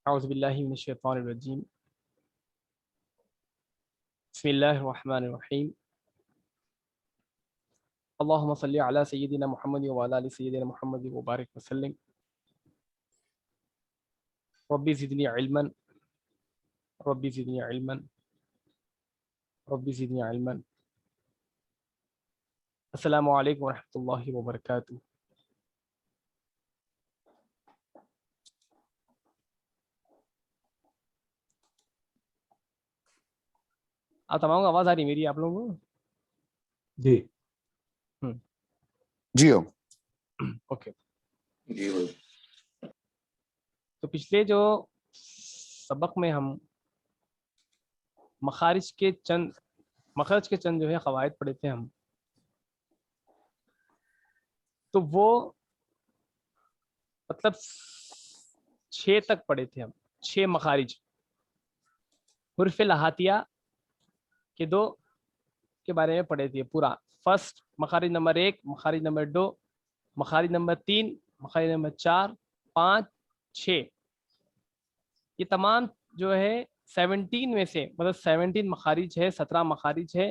औज़ु बिल्लाहि मिनश शैतानिर रजीम। बिस्मिल्लाहिर रहमानिर रहीम। अल्लाहुम्मा सल्लि अला सय्यिदिना मुहम्मद व अला आलि सय्यिदिना मुहम्मद व बारिक वसल्लिम। रब्बी ज़िदनी इल्मन, रब्बी ज़िदनी इल्मन, रब्बी ज़िदनी इल्मन। अस्सलामु अलैकुम व रहमतुल्लाहि व बरकातुहू। आप तमाम को आवाज़ आ रही है मेरी आप लोगों को? जी जी हो। ओके। जी हो। तो पिछले जो सबक में हम मखारिज के चंद जो है क़वाइद पढ़े थे हम, तो वो मतलब 6 तक पढ़े थे हम। 6 मखारिज हुर्फ़ लहातिया के 2 के बारे में पढ़े थे पूरा। फर्स्ट मखारिज नंबर 1, मखारिज नंबर 2, मखारिज नंबर 3, मखारिज नंबर 4, 5, 6, ये तमाम जो है 17 में से, मतलब 17 मखारिज है, 17 मखारिज है।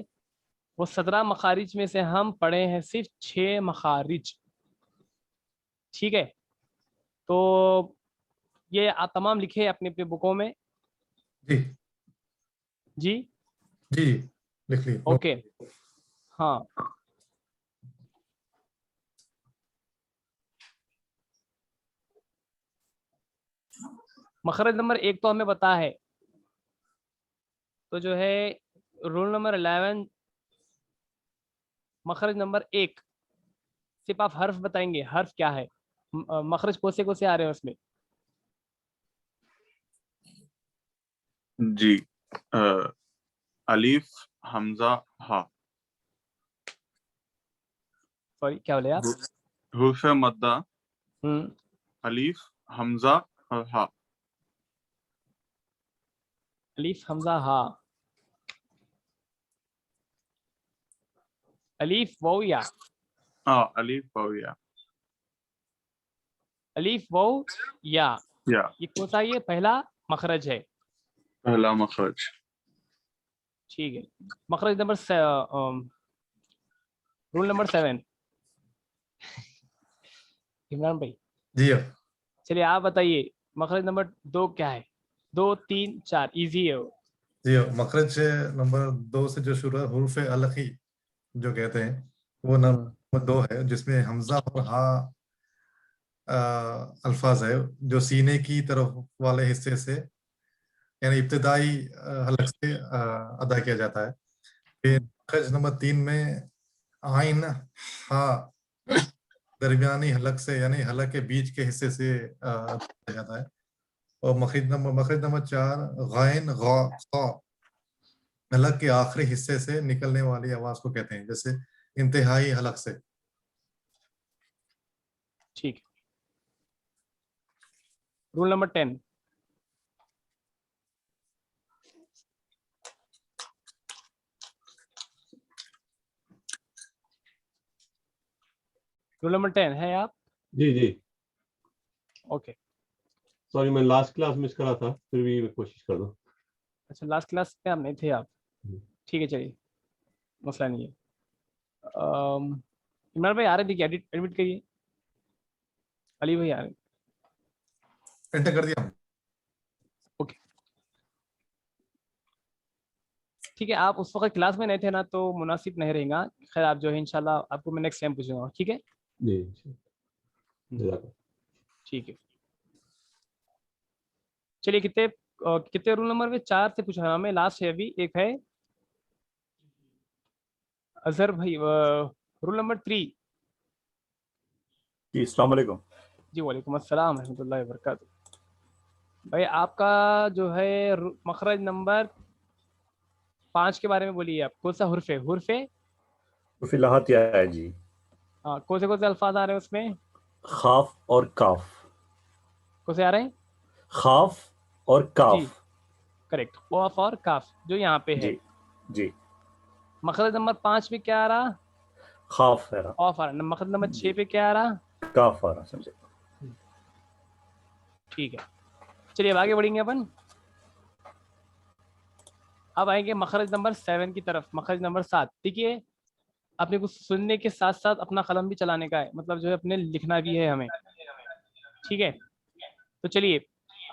वो 17 मखारिज में से हम पढ़े हैं सिर्फ 6 मखारिज। ठीक है, तो ये आप तमाम लिखे अपनी अपनी बुकों में। जी जी जी लिख ली। ओके। हाँ, मखरज नंबर 1 तो हमें पता है, तो जो है रूल नंबर 11, मखरज नंबर 1 सिर्फ आप हर्फ बताएंगे, हर्फ क्या है, मखरज कौन से आ रहे हैं उसमें। जी अलीफ, हमजा, हा। सॉरी क्या बोले आप? हुर्फ मद्दा, हम्म, अलीफ, हमजा और हा। अलीफ हमजा हा, अलीफ वाव या, अलीफ वाव या। अलीफ वाव या, या ये कौन सा, ये पहला मखरज है। पहला मखरज। ठीक है, मखरज नंबर रूल नंबर 7, इमरान भाई जी हो। चलिए आप बताइए मखरज नंबर 2 क्या है। 2, 3, 4 इजी है वो। जी हो। मखरज नंबर 2 से जो शुरू है हुर्फ अलखी जो कहते हैं, वो नंबर 2 है, जिसमें हमजा और हा अल्फाज है, जो सीने की तरफ वाले हिस्से से, यानी इब्तिदाई हलक से अदा किया जाता है। फिर मखरज नंबर 3 में आइन हा दरमियानी हलक से, यानी हलक के बीच के हिस्से से अदा किया जाता है। और मखरज नंबर 4 गैन गौ खा हलक के आखिरी हिस्से से निकलने वाली आवाज को कहते हैं, जैसे इंतहाई हलक से। ठीक, रूल नंबर 10, रूल नंबर 10 है आप? जी जी ओके। सॉरी, मैं लास्ट क्लास मिस करा था, फिर भी मैं कोशिश कर दूं। अच्छा, लास्ट क्लास में आप नहीं थे आप? ठीक है, चलिए मसला नहीं है। इमरान भाई आ रहे थे क्या? एडमिट करिए। अली भाई आ रहे। एंटर कर दिया। ओके, ठीक है, आप उस वक्त क्लास में नहीं थे ना, तो मुनासिब नहीं रहेगा। खैर आप जो है इंशाल्लाह आपको मैं नेक्स्ट टाइम पूछूंगा, ठीक है? जी ठीक है, चलिए कितने रूल नंबर में? 4 से पूछा हमें, लास्ट है अभी एक है। अजहर भाई रूल नंबर 3। जी अस्सलाम वालेकुम। जी वालेकुम अस्सलाम रहमतुल्लाहि व बरकातुहू। भाई आपका जो है मखरज नंबर 5 के बारे में बोलिए। आप कौन सा हुर्फ है? तो फिलहाल क्या है जी? हाँ, कौन से अल्फाज आ रहे हैं उसमें? खाफ और काफ। कौन से आ रहे हैं? खाफ और जी काफ। करेक्ट, कौफ और काफ जो यहाँ पे है। जी जी मखरज नंबर 5 में क्या आ रहा? खाफ है ना? कौफ आ रहा। मखरज नंबर 6 जी पे क्या आ रहा? काफ आ रहा, समझे। ठीक है, चलिए अब आगे बढ़ेंगे अपन। अब आएंगे मखरज नंबर 7 की तरफ। मखरज नंबर 7, देखिए अपने को सुनने के साथ साथ अपना कलम भी चलाने का है, मतलब जो है अपने लिखना भी है हमें, ठीक है। तो चलिए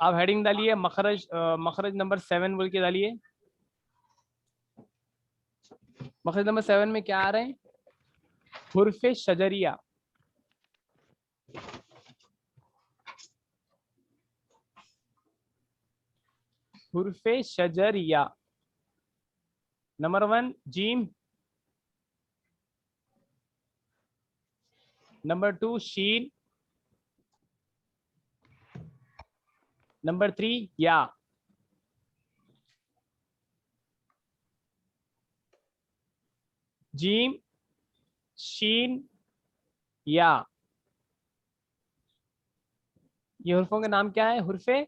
आप हेडिंग डालिए मखरज मखरज नंबर 7 बोल के डालिए। मखरज नंबर 7 में क्या आ रहे हैं? हुर्फे शजरिया। हुर्फे शजरिया। नंबर 1 जीम, नंबर 2 शीन, नंबर 3 या। जीम, शीन, या। ये हुर्फों के नाम क्या है? हुर्फे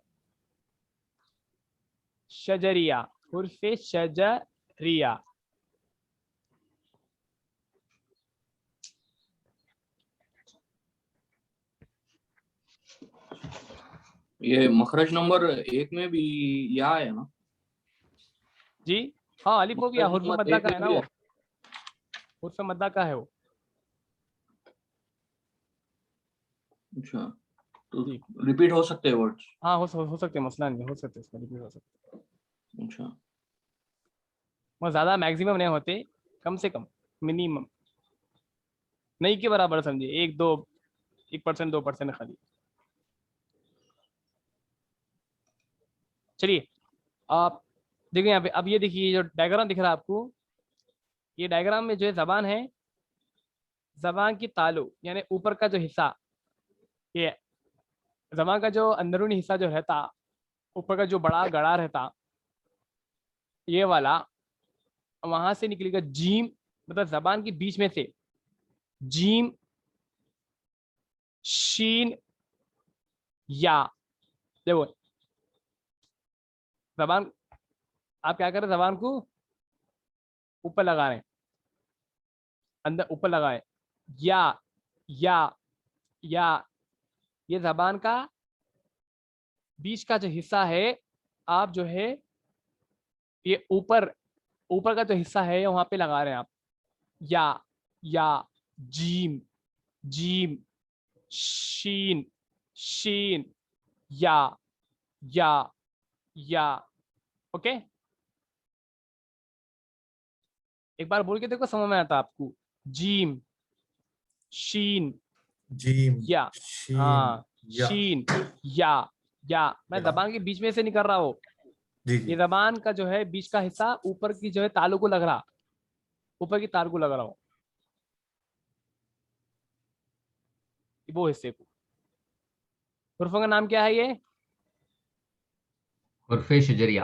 शजरिया। हुर्फे शजरिया। ये मखरज नंबर 1 में भी या है ना? जी हाँ, अलिफ हो गया, मखरज हुर्फे नंबर मद्दा 1 का है में ना भी वो, है। हुर्फे मद्दा का है वो। अच्छा, तो जी रिपीट हो सकते हैं वर्ड्स? हाँ, हो सकते हैं, मसला नहीं, हो सकते इसमें रिपीट हो सकते हैं। अच्छा, वो ज्यादा मैक्सिमम नहीं होते, कम से कम मिनिमम, नहीं के बराबर समझिए, 1% 2% खाली। चलिए आप देखिए यहाँ पे, अब ये देखिए जो डायग्राम दिख रहा है आपको, ये डायग्राम में जो है जबान है, जबान की तालु यानी ऊपर का जो हिस्सा, ये जबान का जो अंदरूनी हिस्सा जो रहता, ऊपर का जो बड़ा गड़ा रहता, ये वाला वहां से निकलेगा जीम, मतलब जबान के बीच में से जीम, शीन, या। देखो जबान, आप क्या कर रहे हैं, जबान को ऊपर लगा रहे हैं, अंदर ऊपर लगाए, या या या। ये जबान का बीच का जो हिस्सा है, आप जो है ये ऊपर, ऊपर का जो हिस्सा है वहां पे लगा रहे हैं आप, या जीम, जीम, शीन, शीन, या या या। ओके, एक बार बोल के देखो, समझ में आता आपको? जीम, शीन, जीम, या। शीन, हाँ, या। शीन, या मैं या। जबान के बीच में से नहीं कर रहा हूँ, जी ये जी। जबान का जो है बीच का हिस्सा ऊपर की जो है तालू को लग रहा, ऊपर की तार को लग रहा हूँ, वो हिस्से को। हुर्फों का नाम क्या है ये? हुर्फे शजरिया।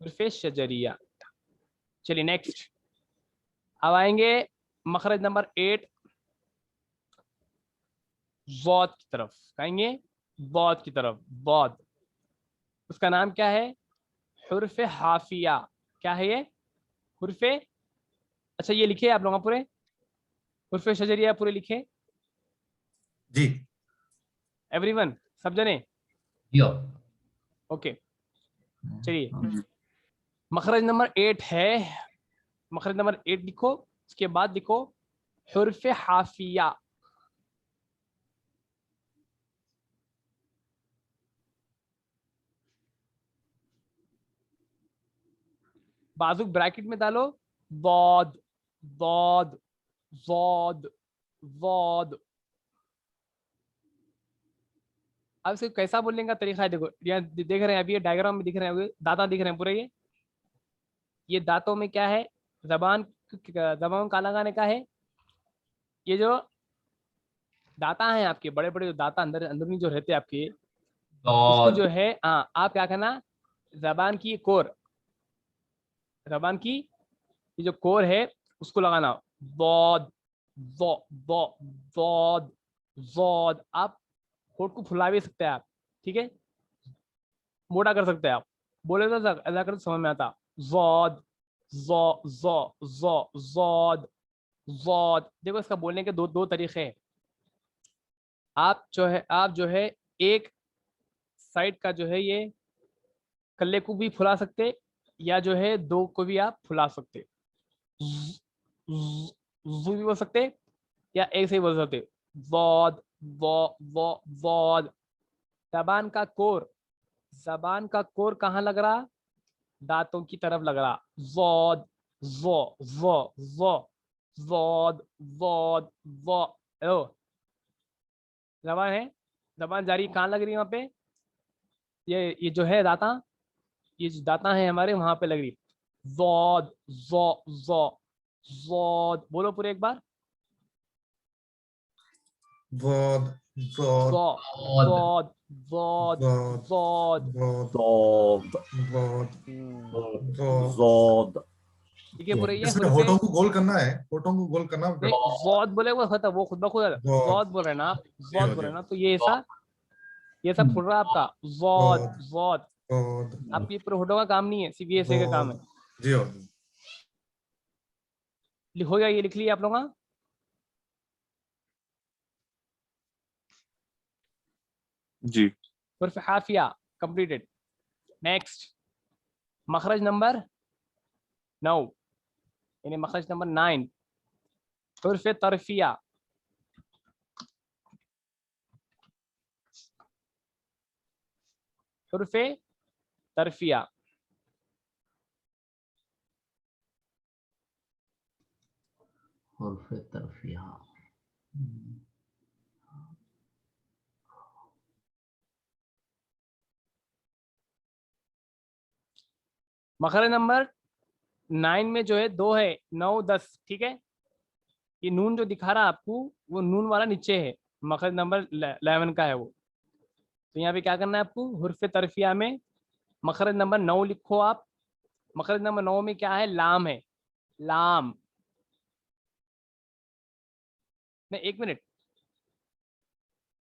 हुर्फे शजरिया। चलिए नेक्स्ट, अब आएंगे मखरज नंबर 8, बौद की तरफ आएंगे, बौद की तरफ, बौद। उसका नाम क्या है? हुर्फे हाफिया। क्या है ये? हुर्फे, अच्छा ये लिखे आप लोग पूरे, हुर्फे शजरिया पूरे लिखे जी। एवरीवन, सब जने? यो। ओके, चलिए मखरज नंबर 8 है, मखरज नंबर 8 लिखो, उसके बाद लिखो हुर्फे हाफिया। बाजू ब्रैकेट में डालो, बौद, बौद, वौद, वौद। अब इसको कैसा बोलने का तरीका है, देखो यहाँ देख रहे हैं, अभी ये डायग्राम में दिख रहे हैं, दांत दिख रहे हैं पूरे, ये दांतों में क्या है, जबान, जबान काला लगाने का है। ये जो दांता है आपके, बड़े बड़े जो दांता अंदर अंदरूनी जो रहते हैं आपके, उसको जो दौद। है, हाँ आप क्या करना, जबान की कोर, जबान की ये जो कोर है उसको लगाना, बौद, बौद, बौद। आप होठ को फुला भी सकते हैं आप, ठीक है, मोटा कर सकते हैं आप, बोले तो ऐसा कर समझ में आता, जौद, जौ जौ जौ जौद, जौद। देखो इसका बोलने के दो तरीके हैं। आप जो है एक साइड का जो है ये कल्ले को भी फुला सकते या जो है दो को भी आप फुला सकते, जू भी बोल सकते या एक से ही बोल सकते, वॉद वॉद। जबान का कोर कहाँ लग रहा, दांतों की तरफ लग रहा, वॉद वॉद वॉद वॉ। जबान है, जबान जारी कहाँ लग रही है, वहां पे ये जो है दाता, ये जो दाता है हमारे वहां पे लग रही, वॉद वॉद। बोलो पूरे एक बार, वॉद वॉद वॉद वॉद वॉद। ज़ोद वॉद वॉद। ज़ोद। ठीक है पूरे ये इसमें हुर्फे होठों को गोल करना है, होठों को गोल करना नहीं, वॉद बोले वो खत्म, वो खुद ब खुद वॉद बोल रहे हैं ना आप, वॉद बोल रहे हैं ना, तो ये ऐसा फुल रहा है आपका, वॉद वॉद। वॉद आप ये पूरे होठों का काम नहीं है, सिर्फ ये ऐसे का काम है। जी हो। हो गया, ये लिख लिया आप लोगों का। जी। हुर्फ हाफिया कंप्लीटेड। नेक्स्ट मखरज नंबर 9 यानी मखरज नंबर 9, हुर्फ तरफिया। हुर्फ तरफिया, हुर्फ तरफिया। मखरज नंबर 9 में जो है 2 है, 9 10, ठीक है। ये नून जो दिखा रहा है आपको, वो नून वाला नीचे है, मखरज नंबर 11 का है वो। तो यहाँ पे क्या करना है आपको, हुर्फ तरफिया में मखरज नंबर 9 लिखो आप। मखरज नंबर 9 में क्या है, लाम है, लाम। नहीं, एक मिनट,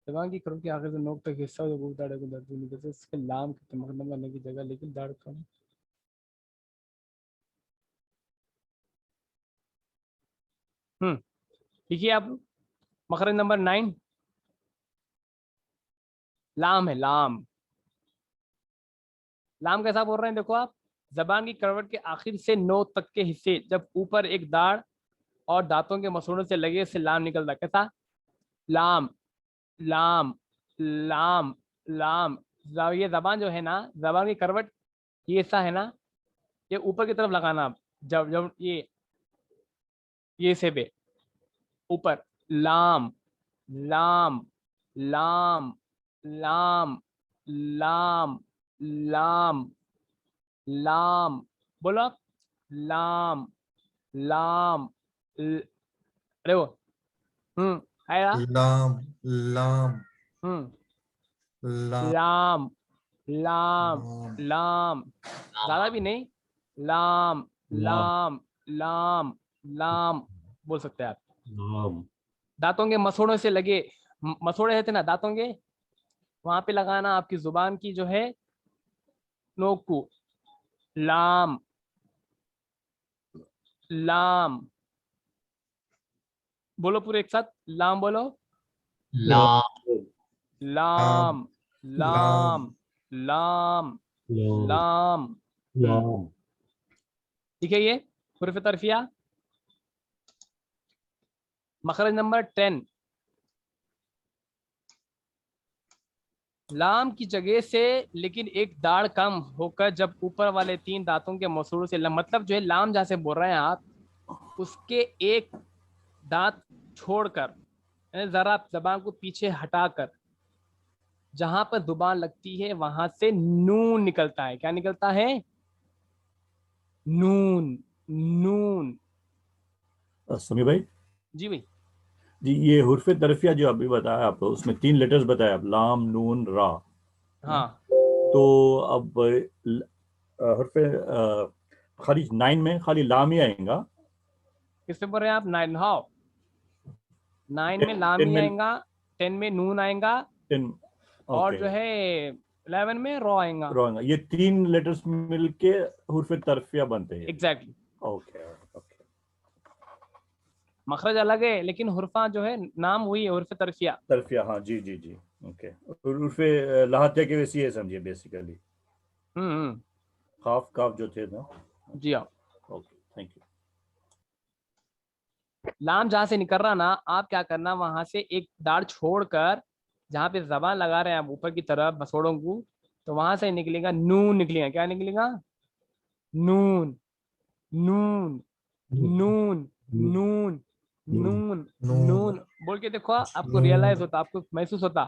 जबान की खरों के आखिर से नोक तक हिस्सा जो दाढ़ को दर्द नहीं करते, इसके लाम के मखरज करने की जगह लेकिन दाढ़ कम। लिखिए आप, मखरज नंबर 9 लाम है, लाम। लाम कैसा बोल रहे हैं, देखो आप, जबान की करवट के आखिर से नोक तक के हिस्से जब ऊपर एक दाढ़ और दांतों के मसूड़ों से लगे से लाम निकलता है, कैसा, लाम लाम लाम लाम। ये जबान जो है ना, जबान की करवट ये ऐसा है ना, ये ऊपर की तरफ लगाना आप, जब जब ये से पे ऊपर, लाम लाम लाम लाम लाम लाम लाम। बोलो आप, लाम लाम अरे वो आएगा, लाम लाम लाम लाम लाम लाम लाम, ज्यादा भी नहीं, लाम लाम लाम लाम लाम बोल सकते हैं आप। लाम। दांतों के मसूड़ों से लगे, मसूड़े रहते ना दांतों के, वहां पे लगाना आपकी जुबान की जो है नोक को, लाम लाम। बोलो पूरे एक साथ, लाम बोलो, लाम लाम लाम लाम लाम लाम लाम। लाम। ठीक है, ये हुर्फ तरफिया। मखरज नंबर 10, लाम की जगह से लेकिन एक दाढ़ कम होकर जब ऊपर वाले 3 दांतों के मसूड़ों से मतलब जो है लाम जहां से बोल रहे हैं आप, उसके एक दांत छोड़कर, जरा जबान को पीछे हटाकर जहां पर जुबान लगती है वहां से नून निकलता है। क्या निकलता है, नून नून। समी भाई जी भाई, जी, ये हुर्फ तरफिया जो अभी बताया आप, उसमें 3 लेटर्स बताया आप, लाम नून रा। हाँ तो अब हुर्फ खाली 9 में खाली लाम ही आएगा। किस पे बोल रहे हैं आप, 9 हाउ, 9 में लाम 10 ही में आएगा, 10 में नून आएगा, 10 और ओके जो है 11 में रॉ आएगा। रॉन्ग, ये 3 लेटर्स मिलके हुर्फ तरफिया बनते हैं। एग्जैक्टली। Okay okay. मखरज अलग है लेकिन हुर्फा जो है नाम वही है, हुर्फ तरफिया। तरफिया, हाँ जी जी जी, ओके। उर्फे लहातिया के वैसी है समझिए बेसिकली, हम्म। खाफ काफ जो थे ना। जी हाँ। Okay, thank you. लाम जहां से निकल रहा ना, आप क्या करना, वहां से एक दाढ़ छोड़कर जहां पे जबान लगा रहे हैं आप ऊपर की तरफ मसोड़ों को, तो वहां से निकलेगा नून, निकलेगा क्या निकलेगा, नून नून नून नून नून नून नून बोल के देखो, आपको रियलाइज नून होता, आपको महसूस होता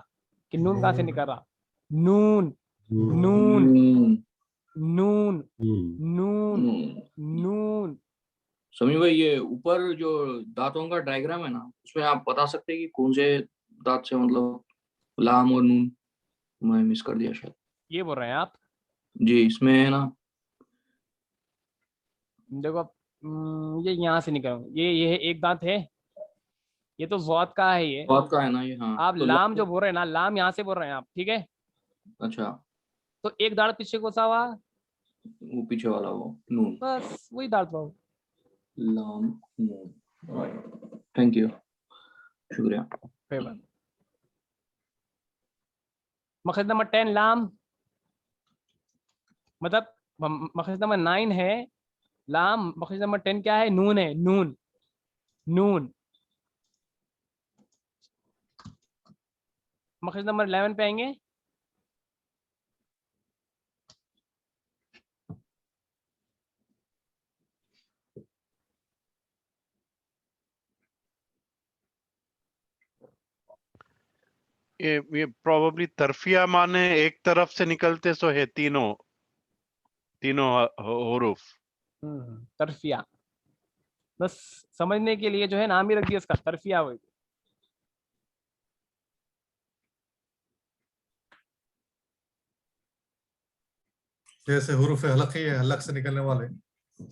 कि नून कहाँ से नून निकल रहा। नून नून नून। नून नून नून। नून। समीर भाई, ये ऊपर जो दांतों का डायग्राम है ना, उसमें आप बता सकते हैं कि कौन से दांत से मतलब लाम और नून, मैं मिस कर दिया शायद। ये बोल रहे हैं आप? जी, इसमें है ना। देखो ये यहाँ से निकल, ये एक दांत है, ये तो जौत का है ये। बात का है ना ये, हाँ आप तो लाम जो लाम। बोल रहे हैं ना, लाम यहाँ से बोल रहे हैं आप, ठीक है। अच्छा, तो एक दाढ़ पीछे को सा हुआ, वो पीछे वाला वो नून। बस वही दाढ़ पाओ। लाम नून। थैंक यू, शुक्रिया। फेवर। मखरज नंबर 10 लाम, मतलब मखरज नंबर 9 है लाम, मखरज नंबर 10 क्या है, नून है, नून नून। मखरज नंबर 11 पे आएंगे। ये प्रोबेबली तरफिया माने एक तरफ से निकलते सो है तीनों तीनों हुरूफ। तरफिया, बस समझने के लिए जो है नाम ही रख दिया इसका, तरफिया हुई। जैसे हुरूफ हलकी है, हलक से निकलने वाले।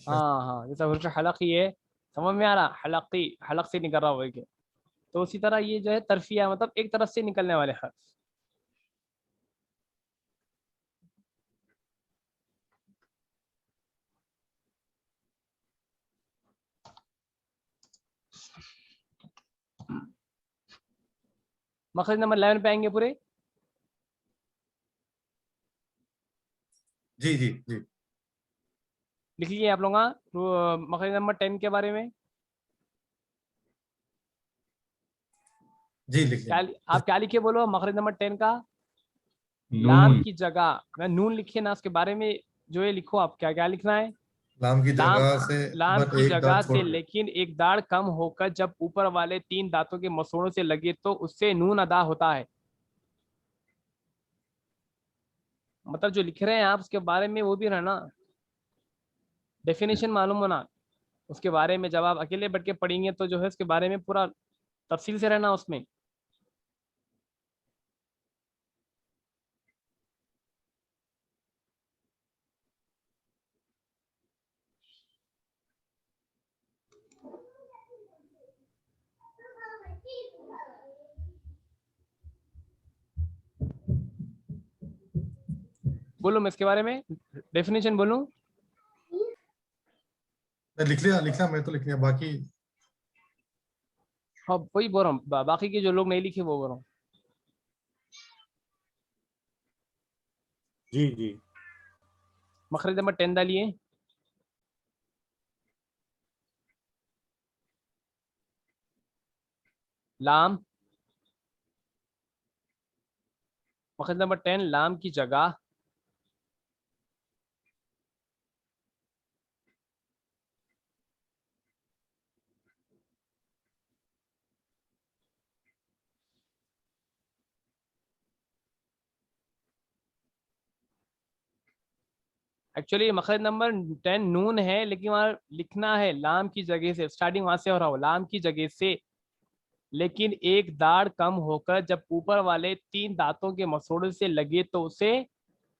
हाँ हाँ, जैसा हुर्फ हलकी है, समझ में आ रहा, हलकी, हलक से निकल रहा हुआ है, तो उसी तरह ये जो है तरफिया, मतलब एक तरफ से निकलने वाले हर्फ। मखरज नंबर 11 पे आएंगे पूरे। जी जी जी लिख लीजिए आप लोग, मखरज नंबर 10 के बारे में जी, लिख क्या, लेंगे। आप क्या लिखे बोलो मखरज नंबर 10 का, लाम नून। की जगह ना नून लिखिए ना, उसके बारे में जो है लिखो आप, क्या क्या लिखना है। लाम की लाम, जगह से लाम बस की एक जगह दांत छोड़ से के। लेकिन एक दाढ़ कम होकर जब ऊपर वाले 3 दांतों के मसूड़ों से लगे तो उससे नून अदा होता है। मतलब जो लिख रहे हैं आप उसके बारे में वो भी रहना, डेफिनेशन मालूम होना उसके बारे में, जब आप अकेले बैठ के पढ़ेंगे तो जो है उसके बारे में पूरा तफसील से रहना उसमें। बोलो मैं इसके बारे में डेफिनेशन बोलूं। मैं लिख लिया, मैं तो लिख लिया बाकी। हाँ वही बोल रहा हूँ, बाकी के जो लोग नहीं लिखे वो बोल रहा हूँ। जी जी। मखरज नंबर 10 डालिए। लाम, मखरज नंबर 10 लाम की जगह एक्चुअली मखरज नंबर 10 नून है, लेकिन वहां लिखना है लाम की जगह से, स्टार्टिंग वहां से हो रहा हो, लाम की जगह से लेकिन एक दाढ़ कम होकर जब ऊपर वाले 3 दांतों के मसोड़े से लगे तो उसे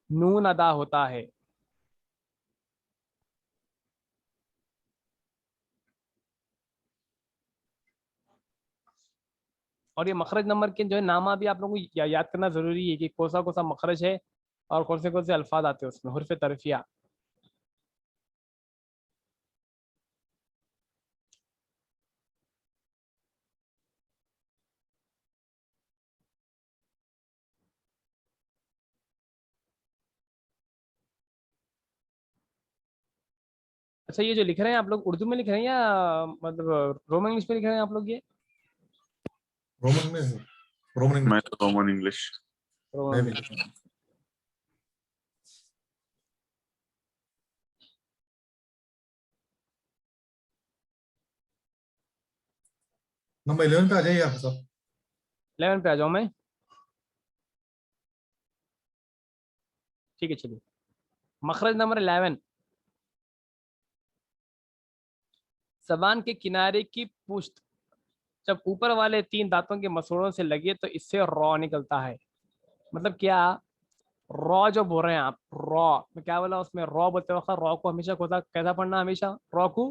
नून अदा होता है। और ये मखरज नंबर के जो है नामा भी आप लोगों को याद करना जरूरी है कि कौन सा मखरज है और कौन से अल्फाज आते हैं उसमें, हुर्फ तरफिया। अच्छा, ये जो लिख रहे हैं आप लोग उर्दू में लिख रहे हैं या मतलब रोमन इंग्लिश में लिख रहे हैं आप लोग? ये रोमन में, रोमन मैं इंग्लिश तो रोमन इंग्लिश। रोमन में में भी। लिख रहे हैं। नंबर 11 पे आ जाइए आप सब। 11 पे आ जाऊं मैं? ठीक है, चलिए। मखरज नंबर 11, जबान के किनारे की पुश्त जब ऊपर वाले 3 दांतों के मसूड़ों से लगे तो इससे रॉ निकलता है। मतलब क्या? रॉ जो बोल रहे हैं आप, रॉ मैं क्या बोला उसमें? रॉ बोलते वक्त रॉ को हमेशा कैसा पढ़ना? हमेशा रॉ को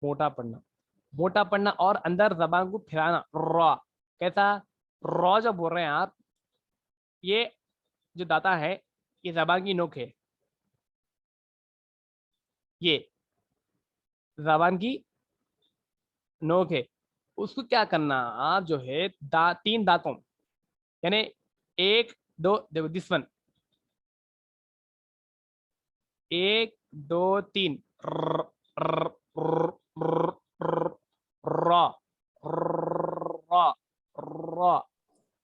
मोटा पढ़ना, मोटा पढ़ना, और अंदर जबान को फिराना। रॉ कैसा? रॉ जो बोल रहे हैं आप, ये जो दाता है ये जबान की नोक है, ये जबान की नोक है। उसको क्या करना आप जो है 3 दांतों, यानी 1 2, देखो दिस वन, 1 2 3, र र र र र रॉ रॉ रॉ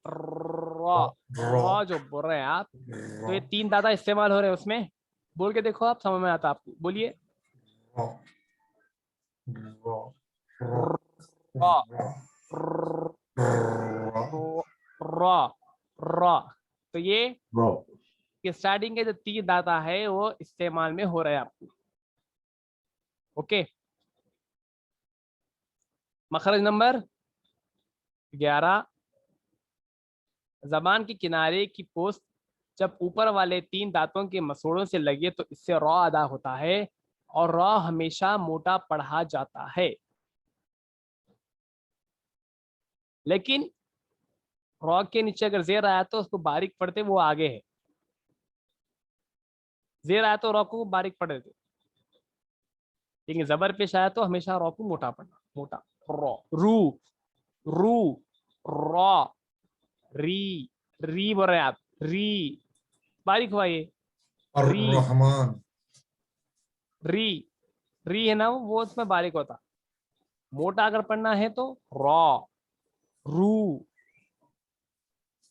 रॉ रॉ जो बोल रहे हैं आप, तो ये 3 दादा इस्तेमाल हो रहे हैं उसमें। बोल के देखो आप, समझ में आता आपको? बोलिए। रॉ रॉ रॉ। तो ये स्टार्टिंग के जो 3 दाता है वो इस्तेमाल में हो रहे हैं आपको। ओके। मखरज नंबर 11, जबान के किनारे की पोस्ट जब ऊपर वाले 3 दांतों के मसूड़ों से लगे तो इससे रॉ अदा होता है और रॉ हमेशा मोटा पढ़ा जाता है। लेकिन रॉ के नीचे अगर जेर आया तो उसको बारीक पढ़ते, वो आगे है। जेर आया तो रॉ को बारीक पढ़ देते, लेकिन जबर पेश आया तो हमेशा रॉ को मोटा पढ़ना। मोटा रॉ, रू रू, रॉ, री री बोल रहे हैं आप, री बारीक हुआ ये, री रहमान। री री है ना, वो उसमें बारीक होता। मोटा अगर पढ़ना है तो रॉ, रू,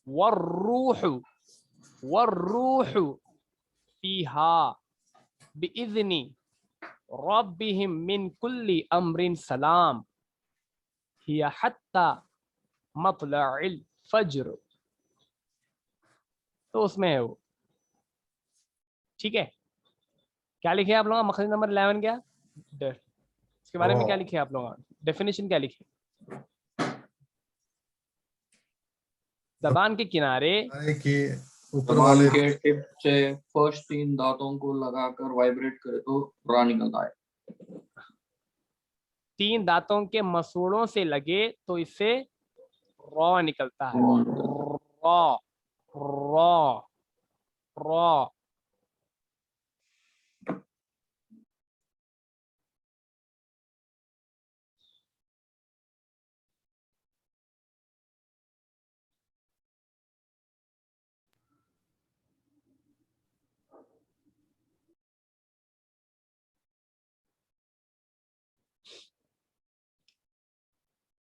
वर्रूह, वर्रूह फीहा बिइज़्नि रब्बिहिम मिन कुल्ली अम्रिन सलाम हिया हत्ता मतलइल फज्र। तो उसमें है वो। ठीक है, क्या लिखे आप लोग? मखरज नंबर 11 क्या इसके बारे में क्या लिखे आप लोग? डेफिनेशन क्या लिखे? जबान के किनारे कि ऊपर जबान वाले के टिप से फर्स्ट 3 दांतों को लगाकर वाइब्रेट करे तो रॉ निकलता है। 3 दांतों के मसूड़ों से लगे तो इससे रॉ निकलता है। रॉ रॉ रॉ।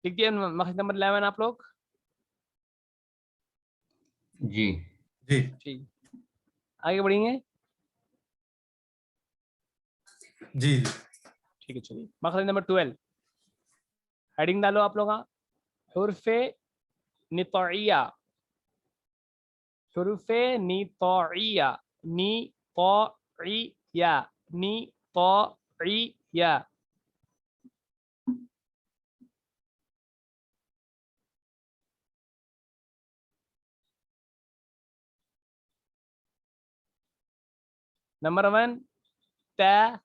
लिख दिया मखरज नंबर 11 आप लोग? जी जी ठीक, आगे बढ़ेंगे। जी ठीक है, चलिए। मखरज नंबर 12, हेडिंग डालो आप लोग। हुर्फे नितौइया, हुर्फे नितौइया, नितौइया, नितौइया। नंबर 1 ता,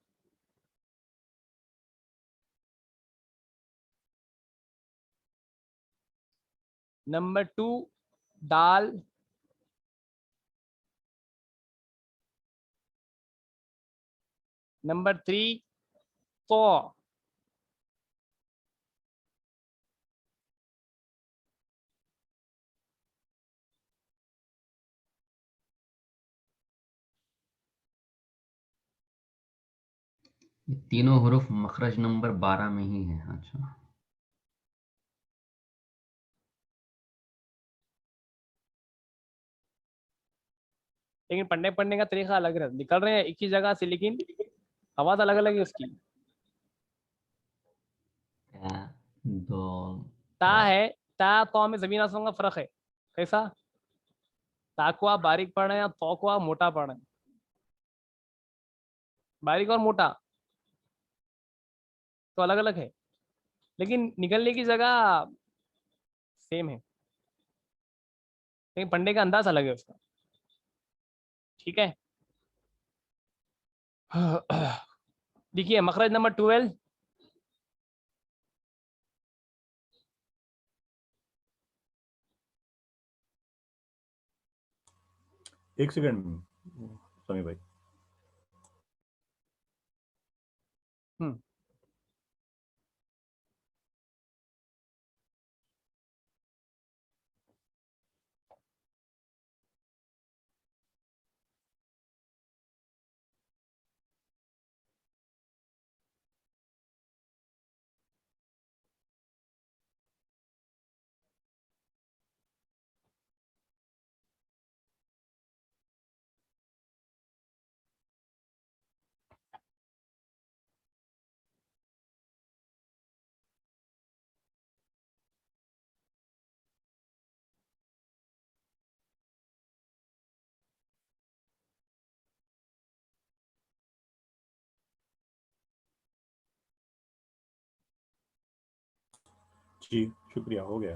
नंबर 2 दाल, नंबर 3 तो, ये तीनों हुरूफ मखरज नंबर 12 में ही है। अच्छा, लेकिन पढ़ने पढ़ने का तरीका अलग है, निकल रहे हैं एक ही जगह से लेकिन आवाज अलग अलग है उसकी। ता, दो, ता ता। है, ता तो में जमीन आसमान का फर्क है। कैसा? ता को आप बारीक पढ़ रहे हैं या तो को आप मोटा पढ़ रहे हैं? बारीक और मोटा तो अलग अलग है, लेकिन निकलने की जगह सेम है, लेकिन पढ़ने का अंदाज अलग है उसका। ठीक है। देखिए मखरज नंबर 12, एक सेकंड समी भाई। हम्म, जी शुक्रिया, हो गया।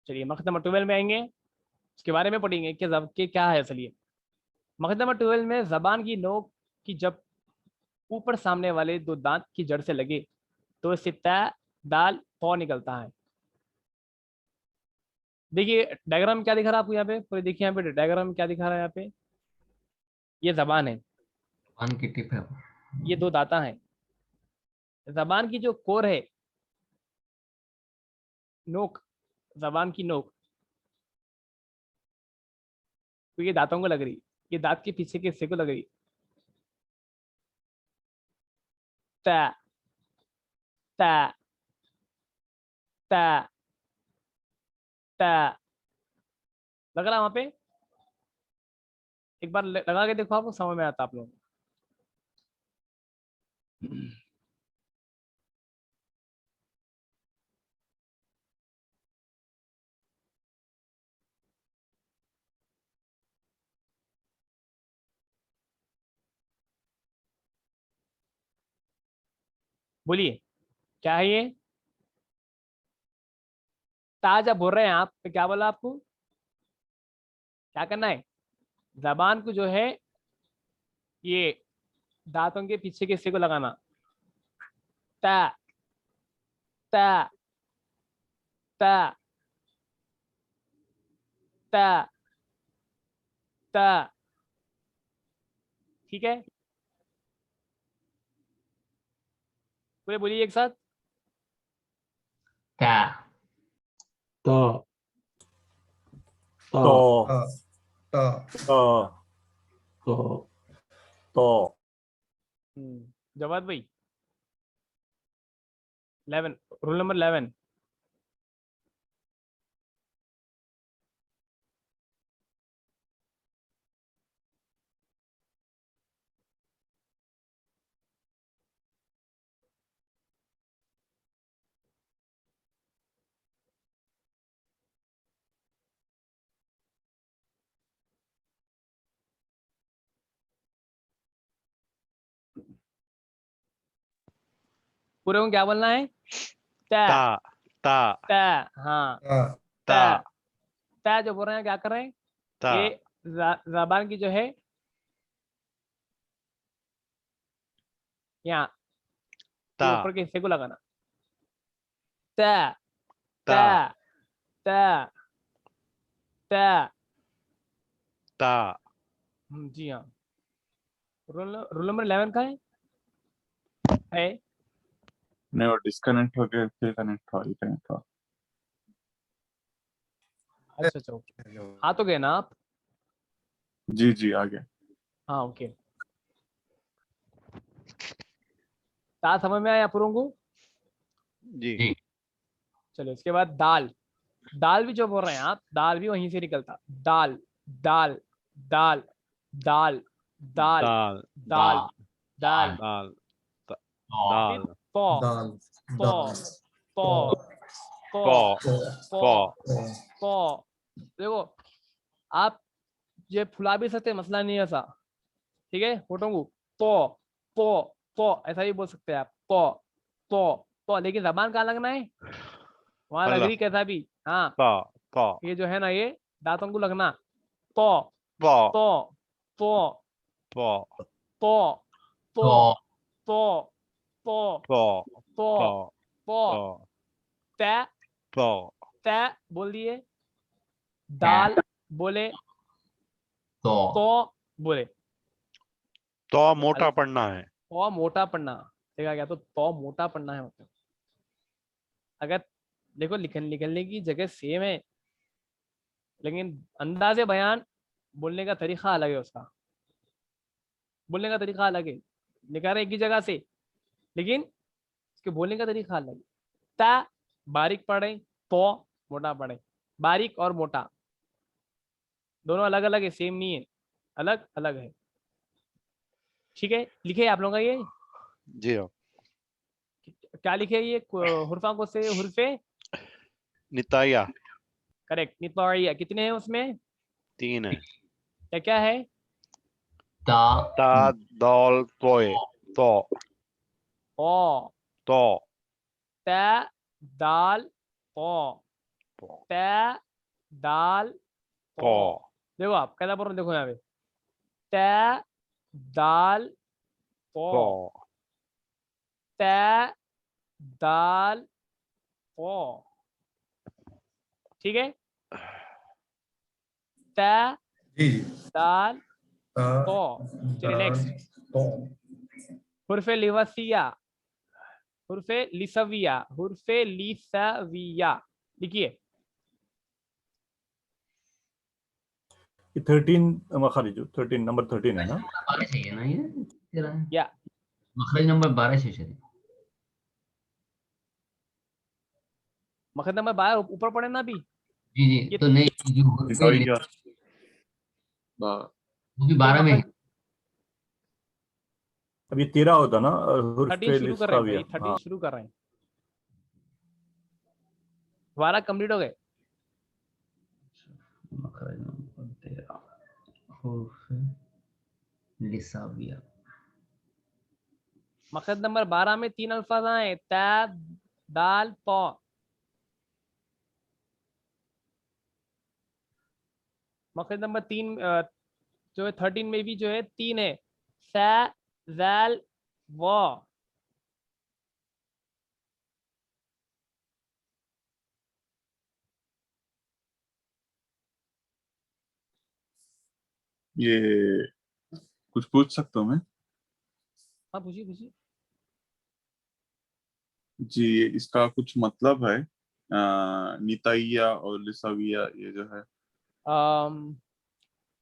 चलिए मखरज नंबर 12 में आएंगे, उसके बारे में पढ़ेंगे कि के क्या है असल ये। मखरज नंबर 12 में जबान की नोक की जब ऊपर सामने वाले दो दांत की जड़ से लगे तो इससे तय दाल पौ निकलता है। देखिए डायग्राम क्या दिखा रहा है आपको यहाँ पे, पूरे देखिए यहाँ पे डायग्राम क्या दिखा रहा है यहाँ पे। ये जबान है, वन की टिप है। ये दो दांता हैं। जबान की जो कोर है, नोक, जबान की नोक, तो ये दांतों को लग रही, ये दांत के पीछे के हिस्से को लग रही। त त त त लग रहा है वहां पे? एक बार लगा के देखो, आपको समझ में आता आप लोग। बोलिए क्या है ये? ताजा बोल रहे हैं आप, तो क्या बोला आपको? क्या करना है? जबान को जो है ये दांतों के पीछे के हिस्से को लगाना। ता ता ता ता ता। ठीक है, पूरे बोलिए एक साथ। ता, तो तो ता तो तो तो जवाब भाई 11, रूल नंबर 11। पूरे को क्या बोलना है? ता ता ता ता। हाँ, ता ता ता ता जो बोल रहे हैं क्या कर रहे हैं? ता ये जबान की जो है यहाँ ये ता ऊपर के हिस्से को लगाना। ता ता ता ता ता। ता। जी हाँ, रूल नंबर 11 का है? नहीं, वो डिस्कनेक्ट हो गया, फिर कनेक्ट हुआ, कनेक्ट हुआ। अच्छा अच्छा, ओके। आ तो गए ना आप? जी जी आ गया। हाँ ओके, ता समझ में आया पूरों को? जी जी। चलो इसके बाद दाल, दाल भी जो बोल रहे हैं आप, दाल भी वहीं से निकलता, दाल दाल दाल दाल दाल दाल दाल दाल, दाल तो फिर दाल पौ दाल पौ दाल पौ पौ पौ पौ पौ पौ पौ। देखो आप ये फुला भी सकते हैं, मसला नहीं है ऐसा, ठीक है, होठों को पौ पौ पौ ऐसा भी बोल सकते हैं आप, पौ पौ पौ, लेकिन जबान कहाँ लगना है, वहां लग हल्ला रही कैसा भी, हाँ पौ पौ ये जो है ना, ये दांतों को लगना, पौ पौ पौ पौ पौ पौ पौ तो पौ पौ पौ पौ पौ पौ, पौ तै पौ तै बोल दिए, दाल बोले, तो तो बोले, तो मोटा पड़ना है। तो मोटा पन्ना, देखा गया, तो मोटा पन्ना है मतलब, अगर देखो निकलने की जगह सेम है, लेकिन अंदाजे बयान, बोलने का तरीका अलग है उसका, बोलने का तरीका अलग है, निकाल रहे एक ही जगह से, लेकिन उसके बोलने का तरीका अलग है। ता बारीक पढ़े, पौ मोटा पढ़े, बारीक और मोटा दोनों अलग अलग है, सेम नहीं है, अलग अलग है, ठीक है। लिखे आप लोगों का ये जी हाँ। क्या लिखे, ये हुरफा को से हुरफे, निताया करेक्ट, नितौरिया कितने हैं उसमें, 3 है। क्या क्या है, ता ता दौल तोय तो ओ तो ता दाल पौ, पौ ता दाल पौ पौ, देखो आप कैसा बोल रहे हो, देखो यहाँ पे, ता दाल पौ, पौ ता दाल पौ, ठीक है, ता जी जी दाल ता पौ। चलिए दाल नेक्स्ट, पौ हुर्फे लिवसिया, हुर्फे लिसविया, हुर्फे लिसविया, लिखिए, ये 13 मखारिज, 13 नंबर 13 है ना। 12 चाहिए ना, ये तेरा है या मखरज नंबर 12 से चाहिए। मखरज नंबर 12 ऊपर पड़े ना अभी, जी जी, ये तो नहीं जो हुर्फे निताइया वो भी तो 12 में है। मखरज अब ये 13 होता ना, 13 हुर्फे शुरू कर रहे हैं लिसाविया। भाई, 13 हाँ शुरू कर रहे हैं, 12 कंप्लीट हो गए। मखरज नंबर 13 हुर्फे लिसाविया। मखरज नंबर 12 में 3 अल्फाज आए, ता दाल पौ, मखरज नंबर 3 जो है 13 में भी जो है 3 है, सा जैल वो, ये कुछ पूछ सकता हूँ मैं? हाँ पूछिए पूछिए। जी इसका कुछ मतलब है निताइया और लिसाविया ये जो है? अम,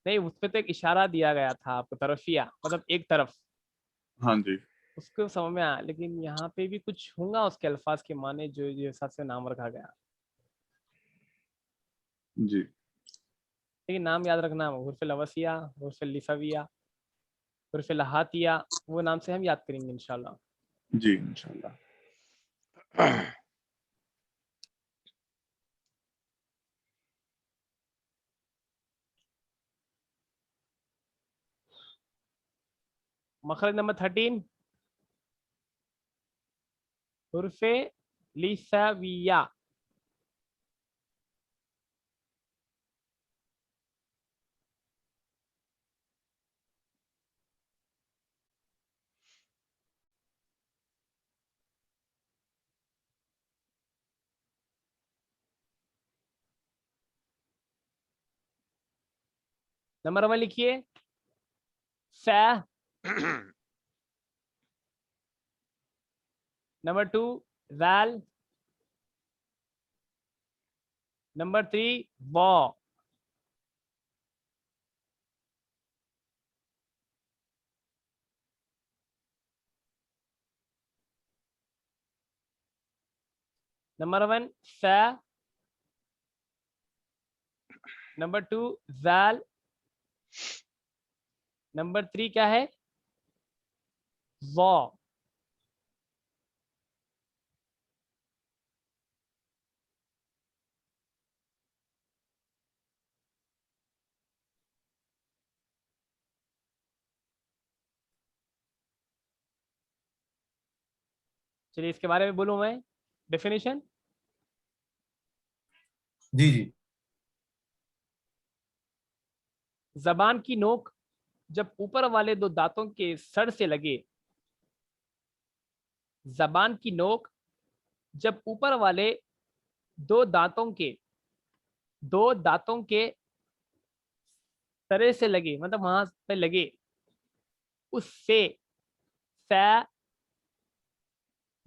नहीं, उस पे तो एक इशारा दिया गया था आपको, तरफिया मतलब एक तरफ, हाँ जी। उसको समझ में आया, लेकिन यहाँ पे भी कुछ होगा उसके अल्फाज के माने जो जो हिसाब से नाम रखा गया, जी लेकिन नाम याद रखना, हुर्फ लवसिया, हुर्फ लिसविया, हुर्फ लहातिया, वो नाम से हम याद करेंगे इंशाल्लाह। जी इंशाल्लाह। मखरज नंबर 13, हुर्फ लिसविया, नंबर 1 लिखिए, सा, नंबर 2 जैल, नंबर 3 बौ, नंबर 1 फा, नंबर 2 जाल, नंबर 3 क्या है ज़ा। चलिए इसके बारे में बोलूं मैं डेफिनेशन। जी जी। जबान की नोक जब ऊपर वाले दो दांतों के सर से लगे, जबान की नोक जब ऊपर वाले दो दांतों के सरे से लगे, मतलब वहां पे लगे, उससे फा,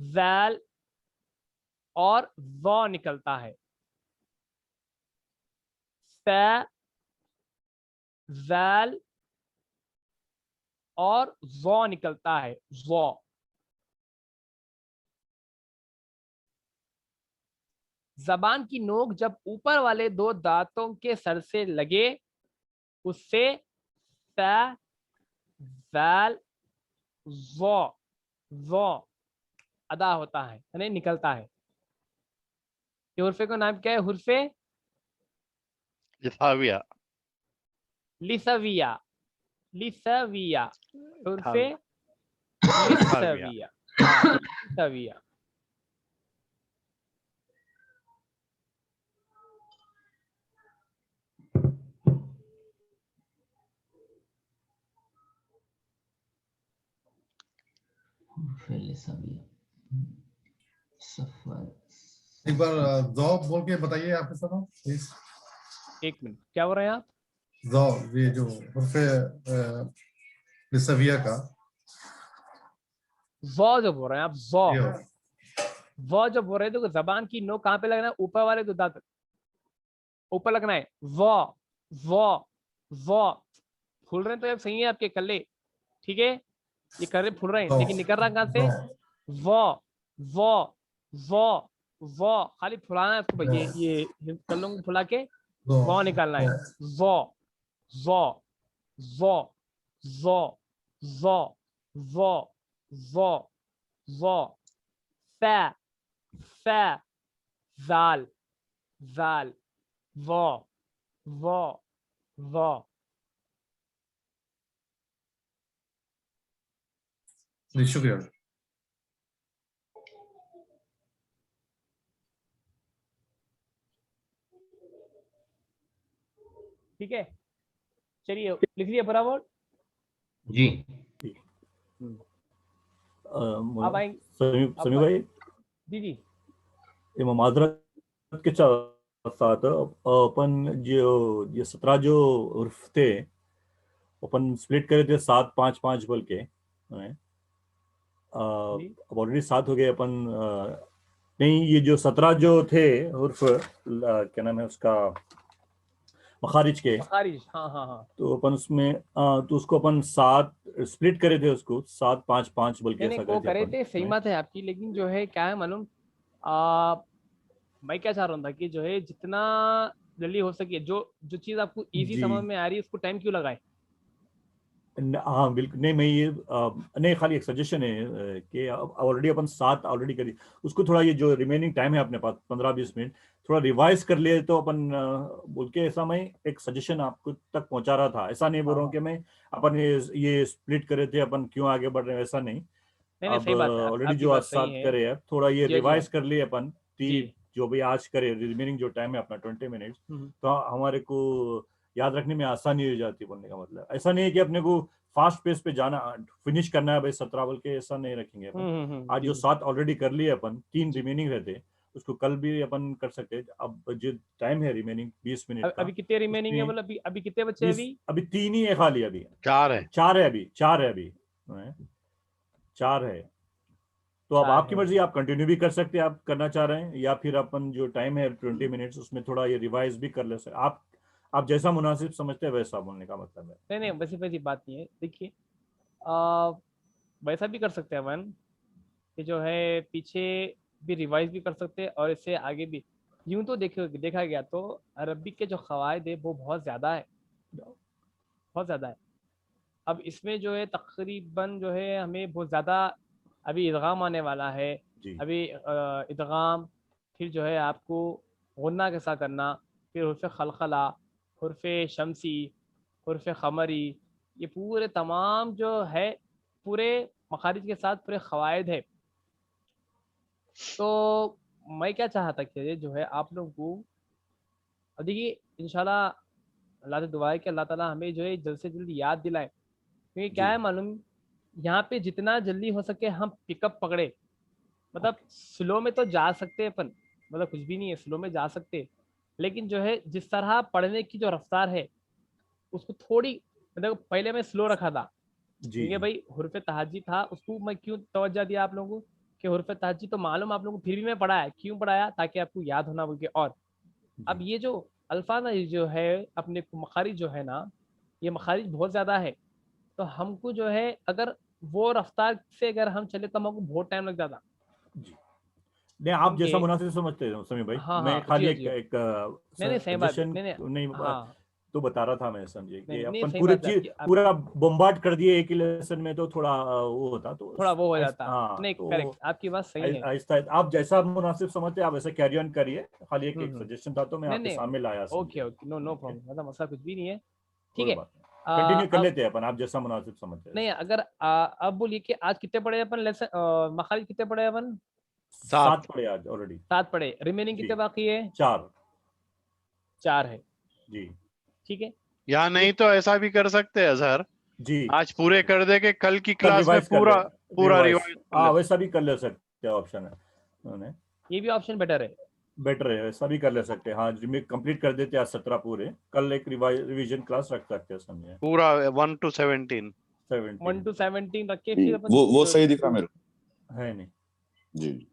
ज़ाल और ज़ा निकलता है। फा, ज़ाल और ज़ा निकलता है। ज़ा जबान की नोक जब ऊपर वाले दो दांतों के सर से लगे, उससे फा, ज़ाल, ज़ा अदा होता है, यानी निकलता है। ये हुर्फे का नाम क्या है? हुर्फे लिसाविया। लिसविया, लिसविया, हुर्फे लिसाविया। लिसविया। हाँ, लिसविया। एक बार ज़ौ बोल के बताइए आपके साथ प्लीज। एक मिनट, क्या बोल रहे हैं आप? ज़ौ, ये जो हुर्फे लिसविया का ज़ा जो बोल रहे हैं आप, ज़ा ये ज़ा जो बोल रहे हैं, तो जबान की नोक कहाँ पे लगना है? ऊपर वाले दो दांत ऊपर लगना है। ज़ा ज़ा ज़ा फूल रहे हैं तो ये सही है आपके कल्ले, ठीक है, ये कर फूल रहे हैं, लेकिन निकल रहा कहाँ से? ज़ा ज़ा ज़ा ज़ा, खाली फुलाना है उसको, ये कल्लों को फुला के ज़ा निकालना है। ज़ा ज़ा ज़ा ज़ा ज़ा ज़ा ज़ा ज़ा, फा फा, ज़ाल ज़ाल, ज़ा ज़ा ज़ा। जी शुक्रिया। ठीक है, चलिए लिख लिया बराबर। जी। अब आएंगे समी भाई, जी जी। ये माजरत के साथ अपन जो ये 17 जो उर्फ थे, अपन स्प्लिट करे थे 7-5-5 बोल के, अब ऑलरेडी 7 हो गए अपन। नहीं, ये जो 17 जो थे उर्फ, क्या नाम है उसका, मखारिज के, मखारिज, हाँ हाँ हाँ। तो अपन उसमें तो उसको अपन 7 स्प्लिट करे थे, उसको 7-5-5 बोल के नहीं ऐसा वो करे थे करे अपन। थे, सही बात है आपकी, लेकिन जो है क्या है मालूम, मैं क्या चाह रहा था कि जो है जितना जल्दी हो सके, जो जो चीज आपको इजी जी समझ में आ रही है उसको टाइम क्यों लगाए? हाँ बिल्कुल नहीं, मैं ये नहीं, खाली एक सजेशन है कि ऑलरेडी अपन 7 ऑलरेडी करी, उसको थोड़ा ये जो रिमेनिंग टाइम है अपने पास 15-20 मिनट, थोड़ा रिवाइज कर लिए तो अपन बोल के, ऐसा मैं एक सजेशन आपको तक पहुंचा रहा था। ऐसा नहीं बोल रहा हूँ कि मैं अपन ये स्प्लिट करे थे अपन क्यों आगे बढ़ रहे हैं, ऐसा नहीं। नहीं अब सही बात है, ऑलरेडी आपकी जो आज बात सही 7 है। करे हैं, थोड़ा ये जी जी रिवाइज कर लिए अपन जी। जो भी आज करे, रिमेनिंग जो टाइम है अपना 20 मिनट्स, हम्म तो हमारे को याद रखने में आसानी हो जाती है। बोलने का मतलब ऐसा नहीं है कि अपने को फास्ट पेस पे जाना, फिनिश करना है भाई 17 बोल के, ऐसा नहीं रखेंगे अपन। आज जी जो जी 7 ऑलरेडी कर लिए अपन, 3 जी। रिमेनिंग रहते, उसको कल भी अपन कर सकते हैं। अब जो टाइम है रिमेनिंग 20 मिनट का, अभी कितने रिमेनिंग है, उसमें मतलब अभी कितने बचे हैं 20, अभी? अभी 3 ही है खाली, अभी 4 है। 4 है, अभी 4 है, अभी 4 है। तो अब 4 आपकी है। मर्जी, आप कंटिन्यू भी कर सकते हैं, आप करना चाह रहे हैं, या फिर अपन जो टाइम है 20 मिनट्स, उसमें थोड़ा ये रिवाइज भी कर ले सकते। आप जैसा मुनासिब समझते हैं वैसा, बोलने का मतलब है। नहीं वैसी वैसी बात नहीं है, देखिए आ, वैसा भी कर सकते हैं अपन कि जो है पीछे भी रिवाइज भी कर सकते हैं और इससे आगे भी यूं तो देखा गया तो अरबी के जो क़वायद है वो बहुत ज़्यादा है, बहुत ज़्यादा है। अब इसमें जो है तकरीबन जो है हमें बहुत ज़्यादा अभी इदगाम आने वाला है, जी अभी इदगाम, फिर जो है आपको गुन्ना कैसा करना, फिर हुर्फ़ खलखला, हुर्फ़ शमसी, हुर्फ़ ख़मरी, ये पूरे तमाम जो है पूरे मखारिज के साथ पूरे क़वायद है। तो मैं क्या चाहा था कि जो है आप लोगों को अब देखिए इंशाल्लाह अल्लाह से दुआ है कि अल्लाह ताला हमें जो है जल्द से जल्द याद दिलाए, क्योंकि क्या जी है मालूम, यहाँ पे जितना जल्दी हो सके हम पिकअप पकड़े, मतलब स्लो में तो जा सकते हैं अपन, मतलब कुछ भी नहीं है, स्लो में जा सकते हैं, लेकिन जो है जिस तरह पढ़ने की जो रफ्तार है उसको थोड़ी, मतलब पहले मैं स्लो रखा था, जी क्योंकि जी भाई हुर्फ़ तहज्जी था, उसको मैं क्यों तवज्जो दिया आप लोगों को कि हुर्फ़ तहज्जी तो मालूम आप लोगों को, फिर भी मैं पढ़ाया, क्यों पढ़ाया, ताकि आपको याद होना बोल के। और अब जी ये जो अल्फाज है जो है अपने मखारिज जो है ना, ये मखारिज बहुत ज़्यादा है, तो हमको जो है अगर वो रफ्तार से अगर हम चले तो हमको बहुत टाइम लग जाता, जी नहीं, आप क्योंकि जैसा मुनासिब समझते हो समी भाई, हाँ मैं हाँ जी खाली हाँ एक जी हाँ। एक नहीं नहीं सही बात है, सजेशन नहीं नहीं नहीं हाँ, तो बता रहा था मैं, समझिए नहीं कि नहीं नहीं, अपन सही पूरे बात है चीज आपकी आप, पूरा बम्बार्ड कर दिए एक ही लेसन में तो थोड़ा वो होता तो थोड़ा वो हो जाता, हाँ नहीं तो करेक्ट, आपकी बात सही है। आहिस्ता आप जैसा मुनासिब समझते हैं आप वैसा कैरी ऑन करिए, खाली एक एक हम्म, सजेशन था तो मैं नहीं आपके नहीं, सामने लाया, ओके समझे। Okay, no no okay, problem, मतलब मसला कुछ भी नहीं है, ठीक कोई है। बात नहीं, कंटिन्यू कर अब लेते हैं अपन, आप जैसा मुनासिब समझते हैं नहीं, वैसा। अगर अब बोलिए कि आज कितने पढ़े अपन लेसन, मखारिज कितने पढ़े अपन? 7। 7 पढ़े आज ऑलरेडी। 7 पढ़े, रिमेनिंग जी कितने बाकी है? 4। 4 है, जी ठीक है। या नहीं एक तो ऐसा भी कर सकते हैं अजहर, जी आज पूरे कर दे के कल की कल क्लास में रिवाइज कर ले, पूरा पूरा रिवाइज रिवाइज कर हाँ ले। वैसा भी कर ले सकते हैं, ऑप्शन है उन्होंने, ये भी ऑप्शन बेटर है, बेटर है वैसा भी कर ले सकते हैं। हाँ कंप्लीट कर देते हैं आज 17 पूरे, कल एक रिवीजन क्लास रख सकते हैं, समझे। पूरा 1 to 17। 1 17 to 17 रख के जी, फिर अपन वो सही दिख रहा मेरे है नहीं, को। जी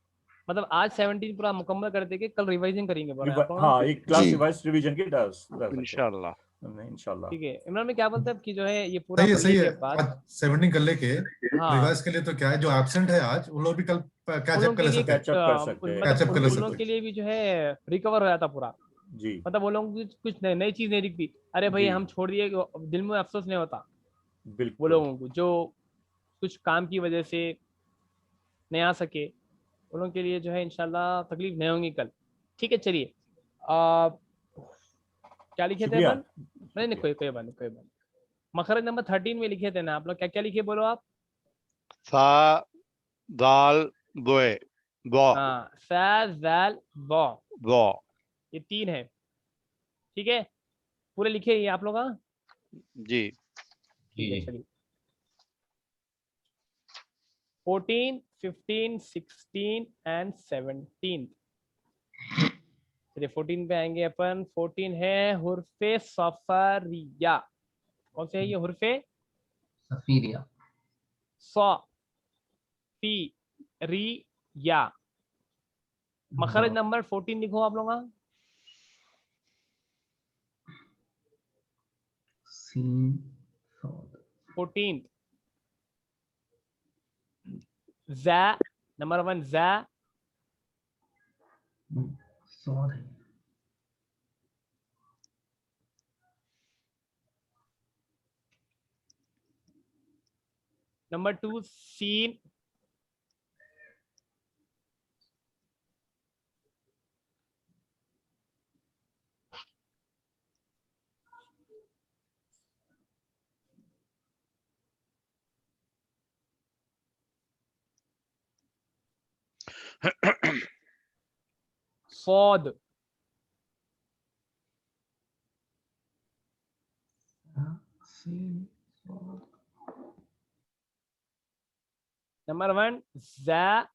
मतलब आज 17 पूरा मुकम्मल कर देके कल रिवाइजिंग करेंगे पूरा यहाँ पर, हाँ एक क्लास जी रिवाइज रिवीजन की रह सकते इंशाल्लाह। हैं, नहीं इंशाल्लाह। ठीक है। इमरान में क्या बोलते हैं कि जो है ये पूरा पढ़ने सही है। के बाद, आज 17 कर लेके हाँ रिवाइज के लिए तो क्या है, जो एब्सेंट है आज उन लोग भी कल उन कैच अप लोगों कर के ले लिए सकते हैं। कैचअप कर सकते हैं, कैच मतलब अप कर ले उन सकते लोगों हैं। के लिए भी जो है रिकवर हो जाता पूरा, जी मतलब वो लोगों की कुछ नई चीज नहीं दिखती, अरे भाई जी हम छोड़ दिए, दिल में अफसोस नहीं होता वो बिल्कुल। लोगों को जो कुछ काम की वजह से नहीं आ सके, उन लोगों के लिए जो है इंशाल्लाह तकलीफ नहीं होंगी कल, ठीक है। चलिए क्या लिखे थे शुक्रिया अपन? नहीं नहीं, शुक्रिया। कोई बात नहीं, कोई बात नहीं। मखरज नंबर 13 में लिखे थे ना आप लोग, क्या क्या लिखे बोलो आप? सा दाल बोए बो हाँ, सा जैल बा, बो। ये 3 है, ठीक है। पूरे लिखे ये आप लोग, हाँ जी ठीक है। जी चलिए 14, 15, 16 एंड 17, चलिए 14 पे आएंगे अपन। 14 है हुर्फे सफरिया, कौन से है ये हुर्फे? सफीरिया सौ फी री या, मखरज नंबर 14 लिखो आप लोग, हाँ। सीन सॉद 14 ज़ा, नंबर 1 ज़ा, सॉद है नंबर 2 सीन, सौद, सीन सॉद नंबर 1 ज़ा,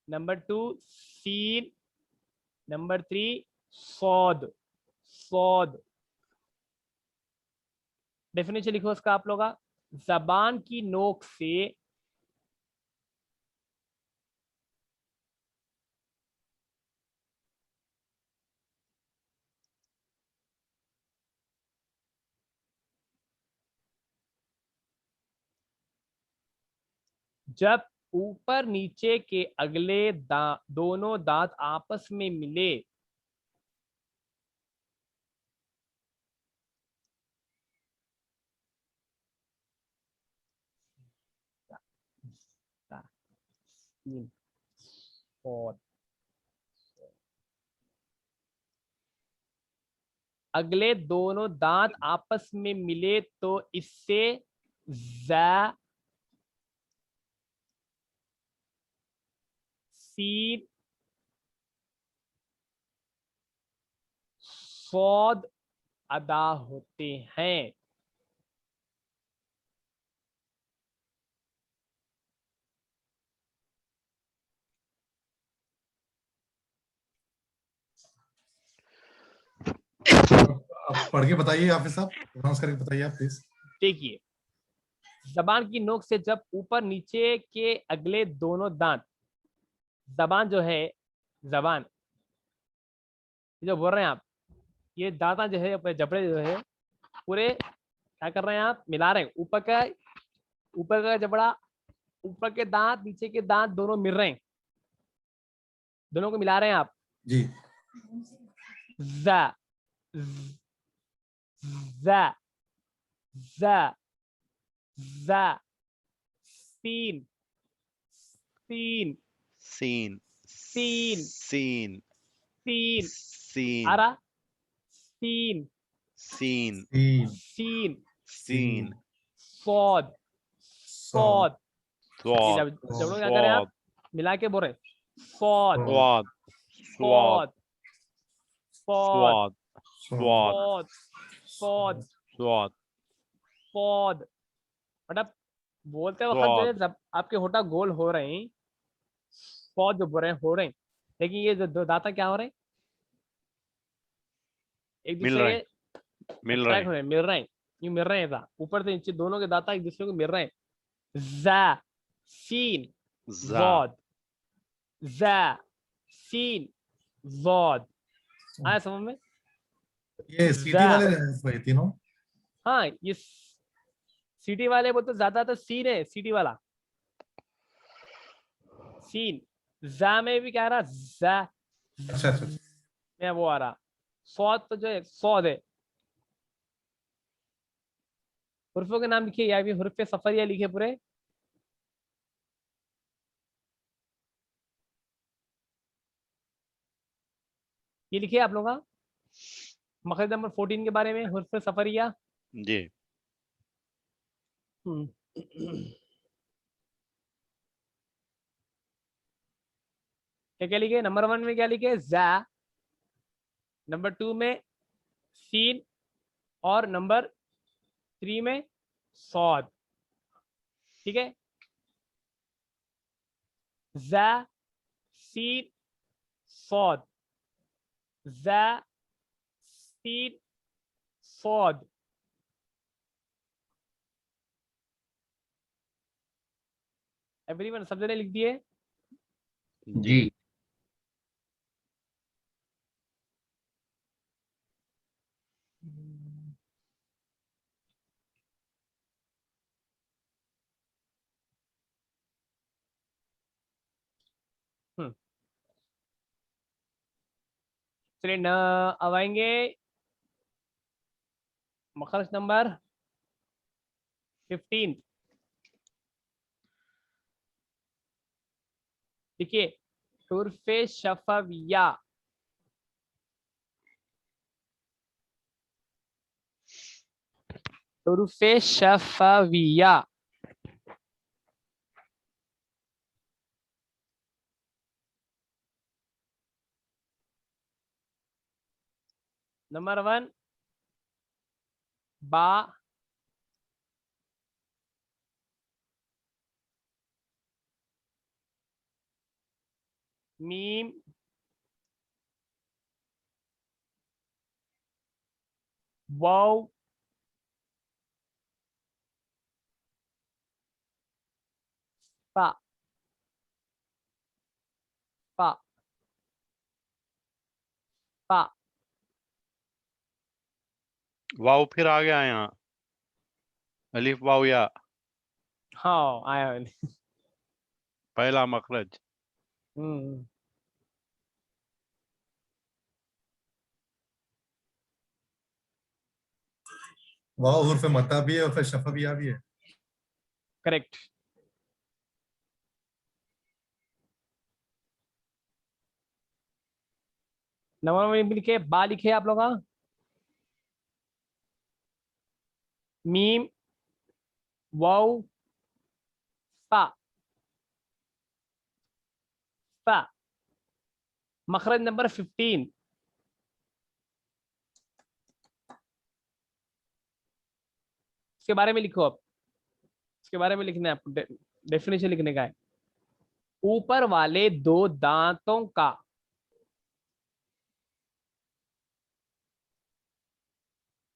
नंबर 2 सीन, नंबर 3 सौद, सौद। डेफिनेशन लिखो इसका आप लोग, जबान की नोक से जब ऊपर नीचे के अगले दोनों दांत आपस में मिले और अगले दोनों दांत आपस में मिले तो इससे सीन सौद अदा होते हैं। आप पढ़ के बताइए हाफिज साहब, प्रोनाउंस करके बताइए आप प्लीज। देखिए, जबान की नोक से जब ऊपर नीचे के अगले दोनों दांत, जबान जो है, जबान जो बोल रहे हैं आप, ये दांता जो है, जबड़े जो है पूरे क्या कर रहे हैं आप, मिला रहे हैं। ऊपर का जबड़ा, ऊपर के दांत, नीचे के दांत दोनों मिल रहे हैं, दोनों को मिला रहे हैं आप। जी। जा जा जा जा सीन सीन सीन सीन सीन सीन सीन आ रहा, सीन सीन सीन सीन सौद सौद, ये स्वाद जबड़ों क्या करें आप, मिला के बोल रहे सौद स्वाद स्वाद सौद स्वाद सौद स्वाद सौद स्वाद पौध, मतलब बोलते वक्त जो है जब आपके होठा गोल हो रहे हैं, पौध जो बोल रहे हैं हो रहे हैं, लेकिन ये जो दो दांता क्या हो रहे हैं, एक मिल दूसरे रहे हैं, मिल रहे अट्रैक्ट हो रहे हैं, मिल रहे हैं, ये मिल रहे हैं, ऊपर से नीचे दोनों के दांता एक दूसरे को मिल रहे हैं। जा सीन जा जौद, जा सीन जौद, आया समझ में? ये सीटी जा, वाले रहे तीनों। हाँ, ये सीटी वाले बोलते ज्यादा तो सीन है, सीटी वाला सीन। जा में भी क्या आ रहा, जा अच्छा अच्छा। में वो आ रहा, सौद तो जो है सौद है। हुर्फों के नाम लिखिए, या भी हुर्फे सफरिया लिखे पूरे। ये लिखिए आप लोग का मखरज नंबर 14 के बारे में, हुर्फे सफरिया। जी क्या क्या लिखे, नंबर 1 में क्या लिखे, जा, नंबर 2 में सीन, और नंबर 3 में सौद। ठीक है, जा सीन सौद, जा सीन सौद। एवरीवन सब जने लिख दिए? जी। चलिए न, अब आएंगे मखरज नंबर 15। देखिए, हुर्फे शफविया, हुर्फे शफविया, नंबर 1 बा, मीम, वाव, पा पा पा। वाव फिर आ गया यहाँ, अलिफ वाव या। हाँ आया मैंने। पहला मखरज। हम्म, वाव हुर्फ मता भी है और फिर शफविया भी है। करेक्ट। नंबर में लिखे, बा लिखे आप लोग। हाँ, मीम वाव फा, फा। मखरज नंबर 15, इसके बारे में लिखो। अब इसके बारे में लिखना है आपको, डेफिनेशन लिखने का है। ऊपर वाले दो दांतों का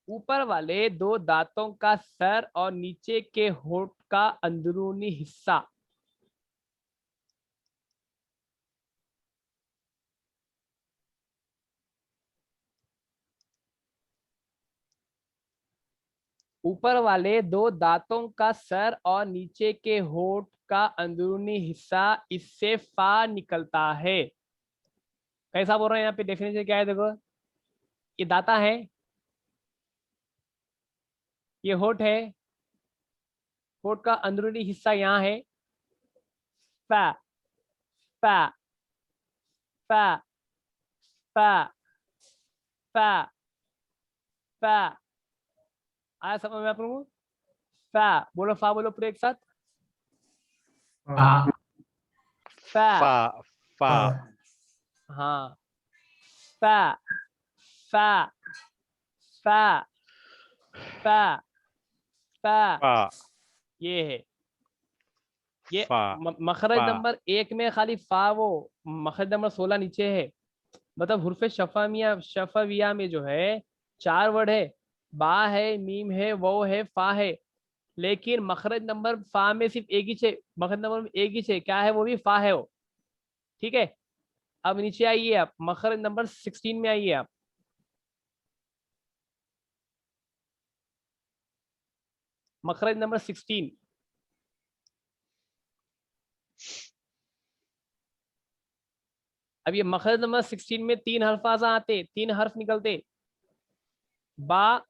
ऊपर वाले दो दांतों का सर और नीचे के होंठ का अंदरूनी हिस्सा ऊपर वाले दो दांतों का सर और नीचे के होंठ का अंदरूनी हिस्सा, इससे फा निकलता है। कैसा बोल रहे हैं यहाँ पे? डेफिनेशन क्या है? देखो, ये दांता है, ये होंठ है, होंठ का अंदरूनी हिस्सा यहाँ है। फा, फा, फा, फा, फा, फा। आया समझ में आप लोगों को? फा बोलो, फा बोलो पूरे एक साथ। फा, फा, फा फा हाँ, फा, फा, फा, फा, फा, फा ये है। ये फा मखरज फा। नंबर 1 में खाली फा, वो मखरज नंबर 16 नीचे है। मतलब हुर्फे शफविया में जो है 4 वर्ड है, बा है, मीम है, वो है, फा है। लेकिन मखरज नंबर फा में सिर्फ एक ही है, मखरज नंबर में एक ही है, क्या है? वो भी फा है वो। ठीक है, अब नीचे आइए आप, मखरज नंबर 16 में आइए आप। मखरज नंबर 16, अब ये मखरज नंबर 16 में 3 हल्फाज आते, 3 हर्फ निकलते, बा,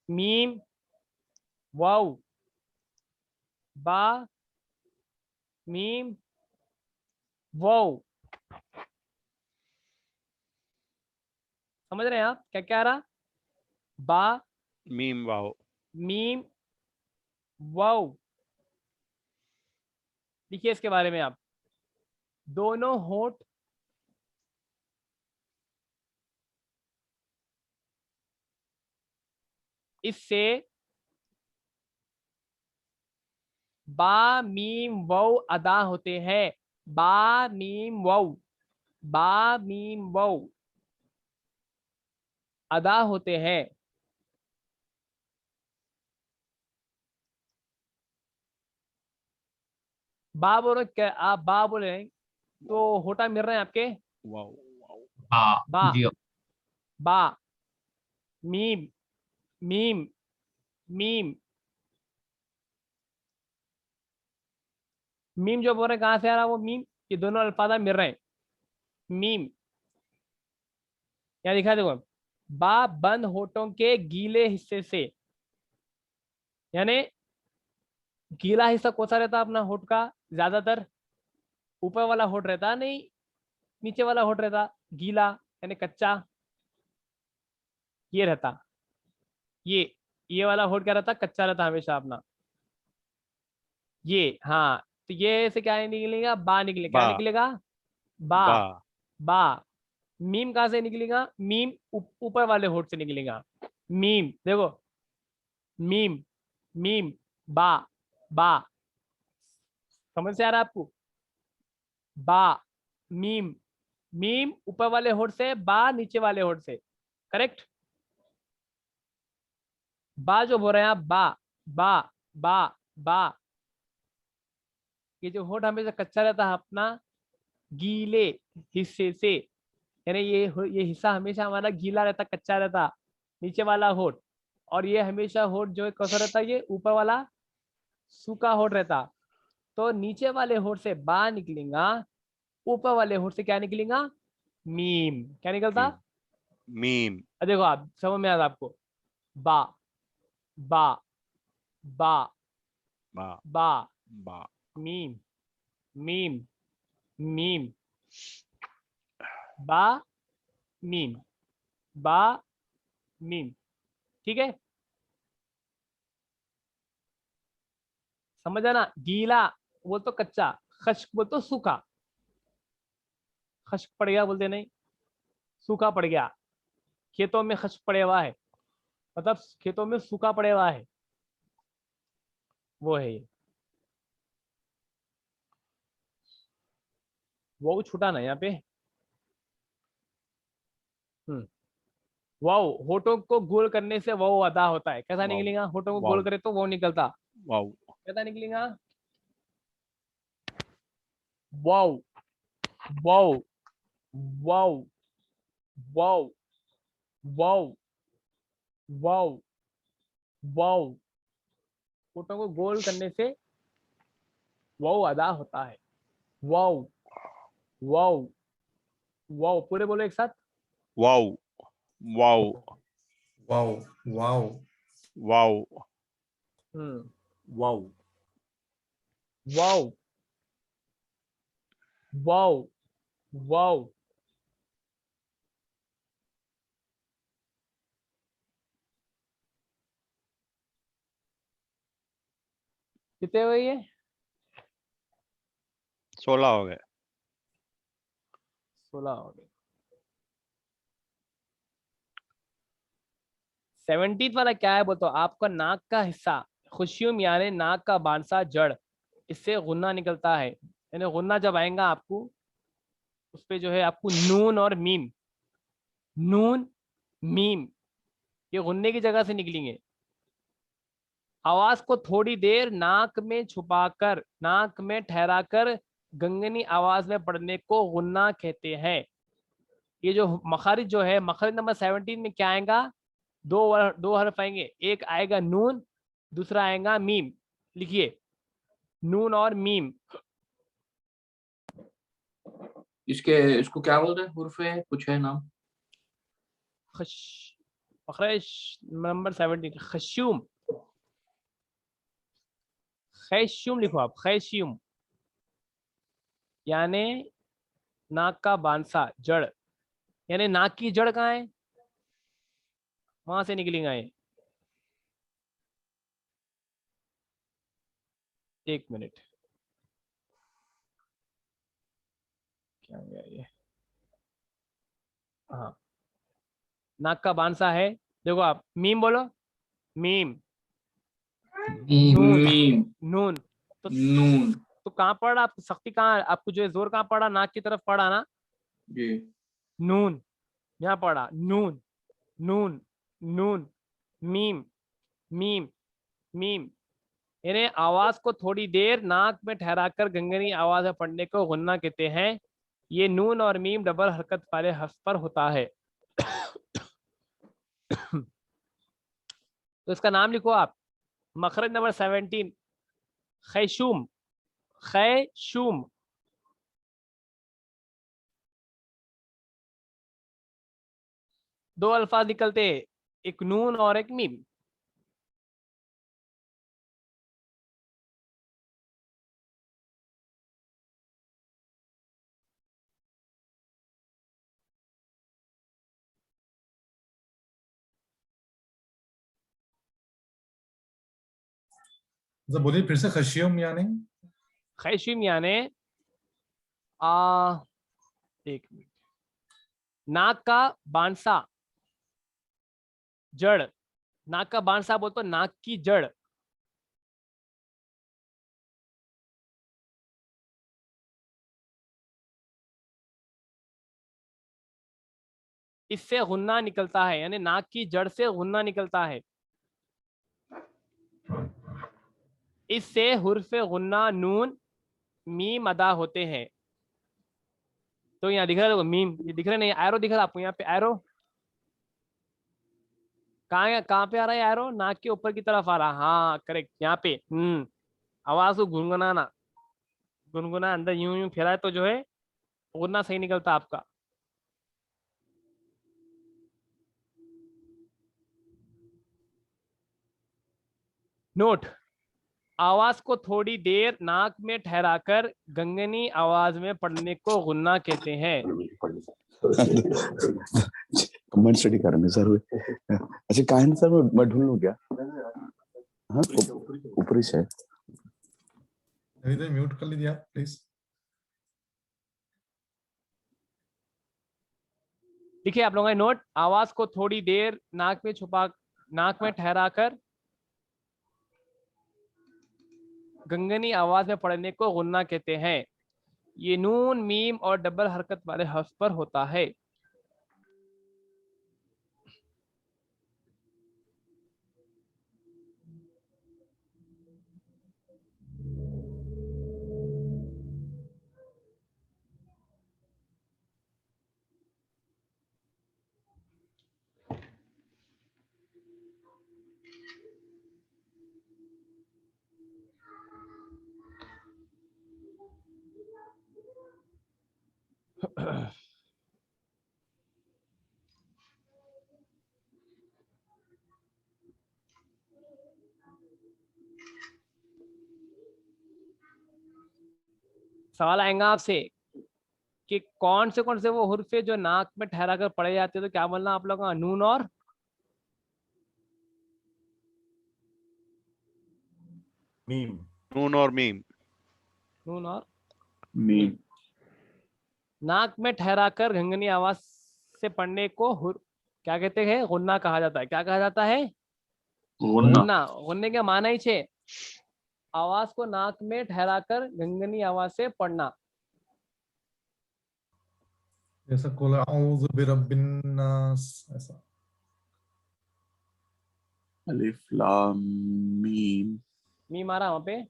मीम, वाव। बा, मीम, वाव। समझ रहे हैं आप क्या क्या आ रहा? बा, मीम वाओ। मीम, वाव। लिखिए इसके बारे में आप। दोनों होंठ इससे बा, मीम, वाव अदा होते हैं। बा, मीम, वाव, बा, मीम, वाव अदा होते हैं। बा बोलो, क्या आप बा बोले हैं तो होटा मिल रहे हैं आपके? वाओ बा, बा, जी बा, मीम, मीम, मीम। मीम जो बोल रहे हैं कहां से आ रहा है वो मीम? ये दोनों अल्फाजा मिल रहे हैं। मीम यहाँ दिखा देखो, बा बंद होठों के गीले हिस्से से, यानी गीला हिस्सा कौन सा रहता है अपना होठ का? ज्यादातर ऊपर वाला होठ रहता, नहीं नीचे वाला होठ रहता गीला, यानी कच्चा, ये रहता। ये वाला होठ क्या रहता? कच्चा रहता हमेशा अपना। ये, हाँ, तो ये से क्या निकलेगा? बा निकलेगा। क्या बा निकलेगा? बा, बा बा। मीम कहां से निकलेगा? मीम ऊपर वाले होठ से निकलेगा। मीम देखो, मीम, मीम, बा, बा। समझ से आ रहा है आपको? बा, मीम, मीम ऊपर वाले होठ से, बा नीचे वाले होठ से। करेक्ट। बा जो बोल रहे हैं आप, बा, बा, बा, बा, ये जो होठ हमेशा कच्चा रहता है अपना गीले हिस्से से, यानी ये हिस्सा हमेशा हमारा गीला रहता, कच्चा रहता, नीचे वाला होठ। और ये हमेशा होठ जो है कैसा रहता है? ये ऊपर वाला सूखा होठ रहता। तो नीचे वाले होठ से बा निकलेगा, ऊपर वाले होठ से क्या निकलेगा? मीम। क्या निकलता? मीम। देखो आप समझ में आ रहा आपको? बा बा बा बा बा बा मीम मीम मीम बा मीम बा मीम। ठीक है, समझ आना? गीला बोल तो कच्चा, खश्क बोल तो सूखा। खश्क पड़ गया बोलते नहीं, सूखा पड़ गया। खेतों में खश्क पड़े हुआ है, मतलब खेतों में सूखा पड़े हुआ है, वो है ये। वो छूटा ना यहाँ पे। वाव, होठों को गोल करने से वाव अदा होता है। कैसा वाव निकलेगा? होठों को वाव गोल करे तो वो निकलता। वाव कैसा निकलेगा? वाव वाव वाव वाव वाव वाव वाव। होठों को गोल करने से वाव अदा होता है। वाव वाव वाव। पूरे बोलो एक साथ। वाव वाव वाओ वाओ वाव वाओ वाव वाव वाव। कितने हुए ये? 16 हो गए। 16 हो गए। 17 वाला क्या है बोलते हो? आपका नाक का हिस्सा, खुशियुम यानी नाक का बांसा जड़, इससे गुन्ना निकलता है। यानी गुन्ना जब आएगा आपको, उस पे जो है आपको नून और मीम, नून मीम, ये गुन्ने की जगह से निकलेंगे। आवाज को थोड़ी देर नाक में छुपाकर, नाक में ठहराकर गंगनी आवाज में पढ़ने को गुन्ना कहते हैं। ये जो मखारिज जो है, मखारिज नंबर 17 में क्या आएगा? दो हर्फ आएंगे, एक आएगा नून, दूसरा आएगा मीम। लिखिए, नून और मीम। इसको क्या बोलते हैं? हुर्फ है, कुछ है नाम? खश, मखरज नंबर 17 खशूम, खैशुम लिखो आप, खैशुम यानी नाक का बांसा जड़। यानी नाक की जड़ कहाँ है? वहां से निकलेगा ये। एक मिनट, क्या हो गया ये? हाँ, नाक का बांसा है। देखो आप, मीम बोलो, मीम, नून, मीम, नून। तो नून। तो कहाँ पड़ रहा आपको? सख्ती कहाँ? आपको जो है जोर कहाँ पड़ा? नाक की तरफ पड़ा ना। जी। नून, यहाँ पड़ा नून, नून नून। मीम मीम मीम। यानी आवाज को थोड़ी देर नाक में ठहराकर गंगनी आवाज में पढ़ने को गुन्ना कहते हैं। ये नून और मीम डबल हरकत वाले हर्फ पर होता है। तो इसका नाम लिखो आप, मखरज नंबर 17 खैशूम, खैशूम। दो अल्फाज निकलते हैं, एक नून और एक मीम। तो बोलिए फिर से, खशियम यानी? खैशूम यानी एक मिनट, नाक का बांसा जड़, नाक का बांसा बोल तो नाक की जड़। इससे गुन्ना निकलता है, यानी नाक की जड़ से गुन्ना निकलता है। इससे हुर्फ गुन्ना नून मीम अदा होते हैं। तो यहाँ दिख रहा है मीम, ये दिख रहा नहीं? एरो दिख रहा है आपको यहाँ पे? एरो कहाँ पे आ रहा है? एरो नाक के ऊपर की तरफ आ रहा। हाँ करेक्ट, यहाँ पे। आवाज को गुनगुनाना, गुनगुना अंदर यूं यूं फिरा है तो जो है गुन्ना सही निकलता आपका। नोट, आवाज को थोड़ी देर नाक में ठहराकर गंगनी आवाज में पढ़ने को गुन्ना कहते हैं। कमेंट स्टडी कर रहे हैं सर। अच्छा कहा है ना सर, मैं ढूंढ लूं क्या? हाँ ऊपरी से म्यूट कर लीजिए आप प्लीज। देखिए आप लोगों का नोट, आवाज को थोड़ी देर नाक में ठहराकर गंगनी आवाज में पढ़ने को गुन्ना कहते हैं। ये नून मीम और डबल हरकत वाले हर्फ पर होता है। सवाल आएगा आपसे कि कौन से वो हुर्फ है जो नाक में ठहरा कर पढ़े जाते हैं, तो क्या बोलना आप लोगों का? नून और मीम। नून और मीम। नून और मीम। नाक में ठहराकर गंगनी आवाज से पढ़ने को क्या कहते हैं? गुन्ना कहा जाता है। क्या कहा जाता है? गुन्ना। गुन्ने का माना ही छे आवाज को नाक में ठहराकर गंगनी आवाज से पढ़ना। जैसा कुल अऊज़ु बिरब्बिन नास, ऐसा। अलिफ लाम मीम। मीम आ रहा वहां पे?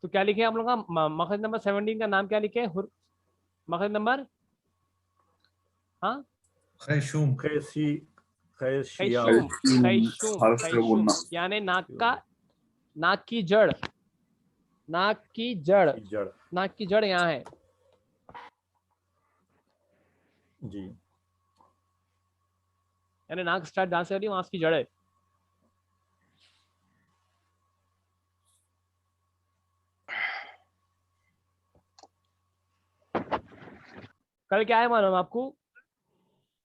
तो क्या लिखे आप लोग का? मखरज नंबर 17 का नाम क्या लिखे? मखरज नंबर खैशूम। खैशूम। खैशूम यानी नाक की जड़ यहाँ है जी। यानी नाक स्टार्ट जहां से हो रही है वहां की जड़ है। कल क्या है मालूम आपको?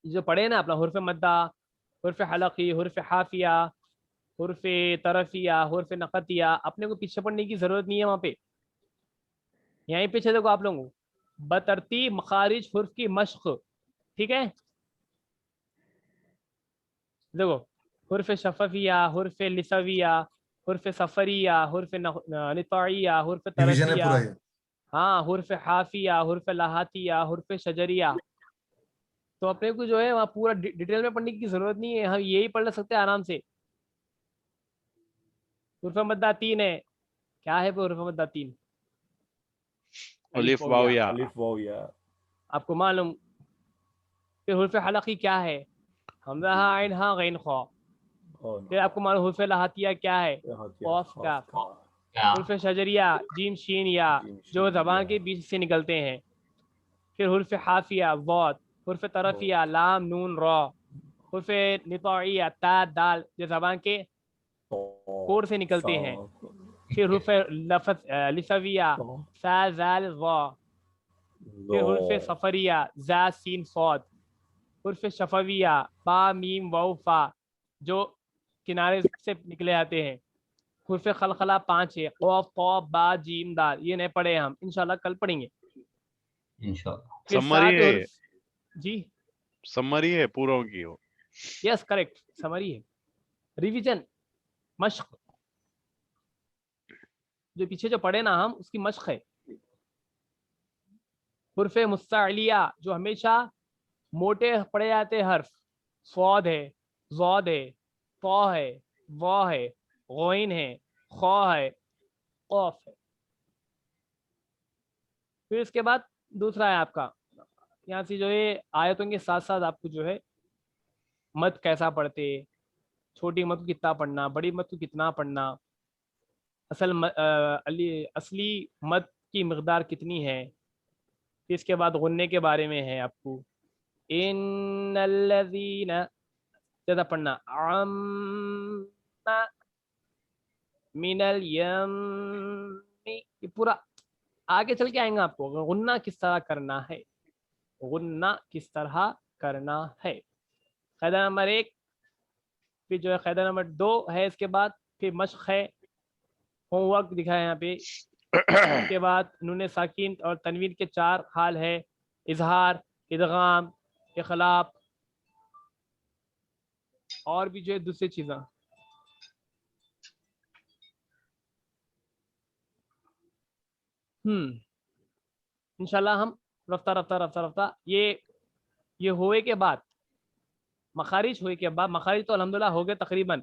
जो पढ़े ना अपना हुर्फ मद्दा, हुर्फ हलकी, हुर्फ हाफिया, हुर्फ तरफिया, हुर्फ नकतिया, अपने को पीछे पढ़ने की जरूरत नहीं है वहां पे। यहीं पीछे देखो आप लोगों को बतरतीब मखारिज हुर्फ की मश्क। ठीक है, देखो हुर्फ शफफिया, हुर्फ लिसविया, हुर्फ सफरिया, हुर्फ निताइया, हुर्फ डिवीजन है तरफिया, पूरा ये। हाँ हुर्फ हाफिया, हुर्फ लहातिया, हुर्फ शजरिया। तो अपने को जो है वहाँ पूरा डिटेल में पढ़ने की जरूरत नहीं है, हम यही पढ़ सकते हैं आराम से। हुर्फ मद्दा 3 है। क्या है वो हुर्फ मद्दा 3? अलिफ वाव या। अलिफ वाव या। आपको मालूम? फिर हुर्फ हलकी क्या है? हमजा हा आइन हा गैन खा। फिर आपको मालूम हुर्फ लहातिया क्या है? कॉफ का। हुर्फ शजरिया जीम शीन या, जो जबान के बीच से निकलते हैं। फिर हुर्फ हाफिया वाद, हुर्फ तरफिया लाम नून रा, हुर्फ निताइया ता दाल, जो जबान के कोर से निकलते हैं। फिर हुर्फ लिसविया सा जाल वा। फिर हुर्फ सफरिया जा सीन सौद। हुर्फ शफविया बा मीम वाउ फा, जो किनारे से निकले आते हैं। हुर्फ खलखला 5 है, कौफ कौफ बा जीम दाल। ये नहीं पढ़े हम, इंशाल्लाह कल पढ़ेंगे इंशाल्लाह। फिर समरी साथ है। जी समरी है पूरों की हो। यस करेक्ट, समरी है। रिवीजन, मश्क, जो पीछे जो पढ़े ना हम उसकी मश्क है। हुर्फ मुस्तालिया, जो हमेशा मोटे पढ़े जाते हर्फ। सौद है, जौद है, तौ है, वा है, गौइन है, खौ है, कौफ है। फिर इसके बाद दूसरा है आपका यहाँ से जो है आयतों के साथ साथ आपको जो है मत कैसा पढ़ते, छोटी मत को कितना पढ़ना, बड़ी मत को कितना पढ़ना, असली मत की मकदार कितनी है। फिर इसके बाद गुन्ने के बारे में है आपको, इन्नल्लज़ीना ज़्यादा पढ़ना, अम्मा मिनल यम्मी, ये पूरा आगे चल के आएगा आपको गुन्ना किस तरह करना है, गुन्ना किस तरह करना है। कायदा नंबर 1, फिर जो है कायदा नंबर 2 है, इसके बाद फिर मश्क है, होमवर्क दिखा है यहाँ पे। इसके बाद नून साकिन और तनवीन के 4 हाल है, इजहार, इदगाम, इखलाब और भी जो है दूसरी चीज़ें। इंशाल्लाह हम रफ्ता रफ्ता रफ्ता रफ्ता ये होए के बाद, मखारिज हुए के बाद, मखारिज तो अल्हम्दुलिल्लाह हो गए तकरीबन,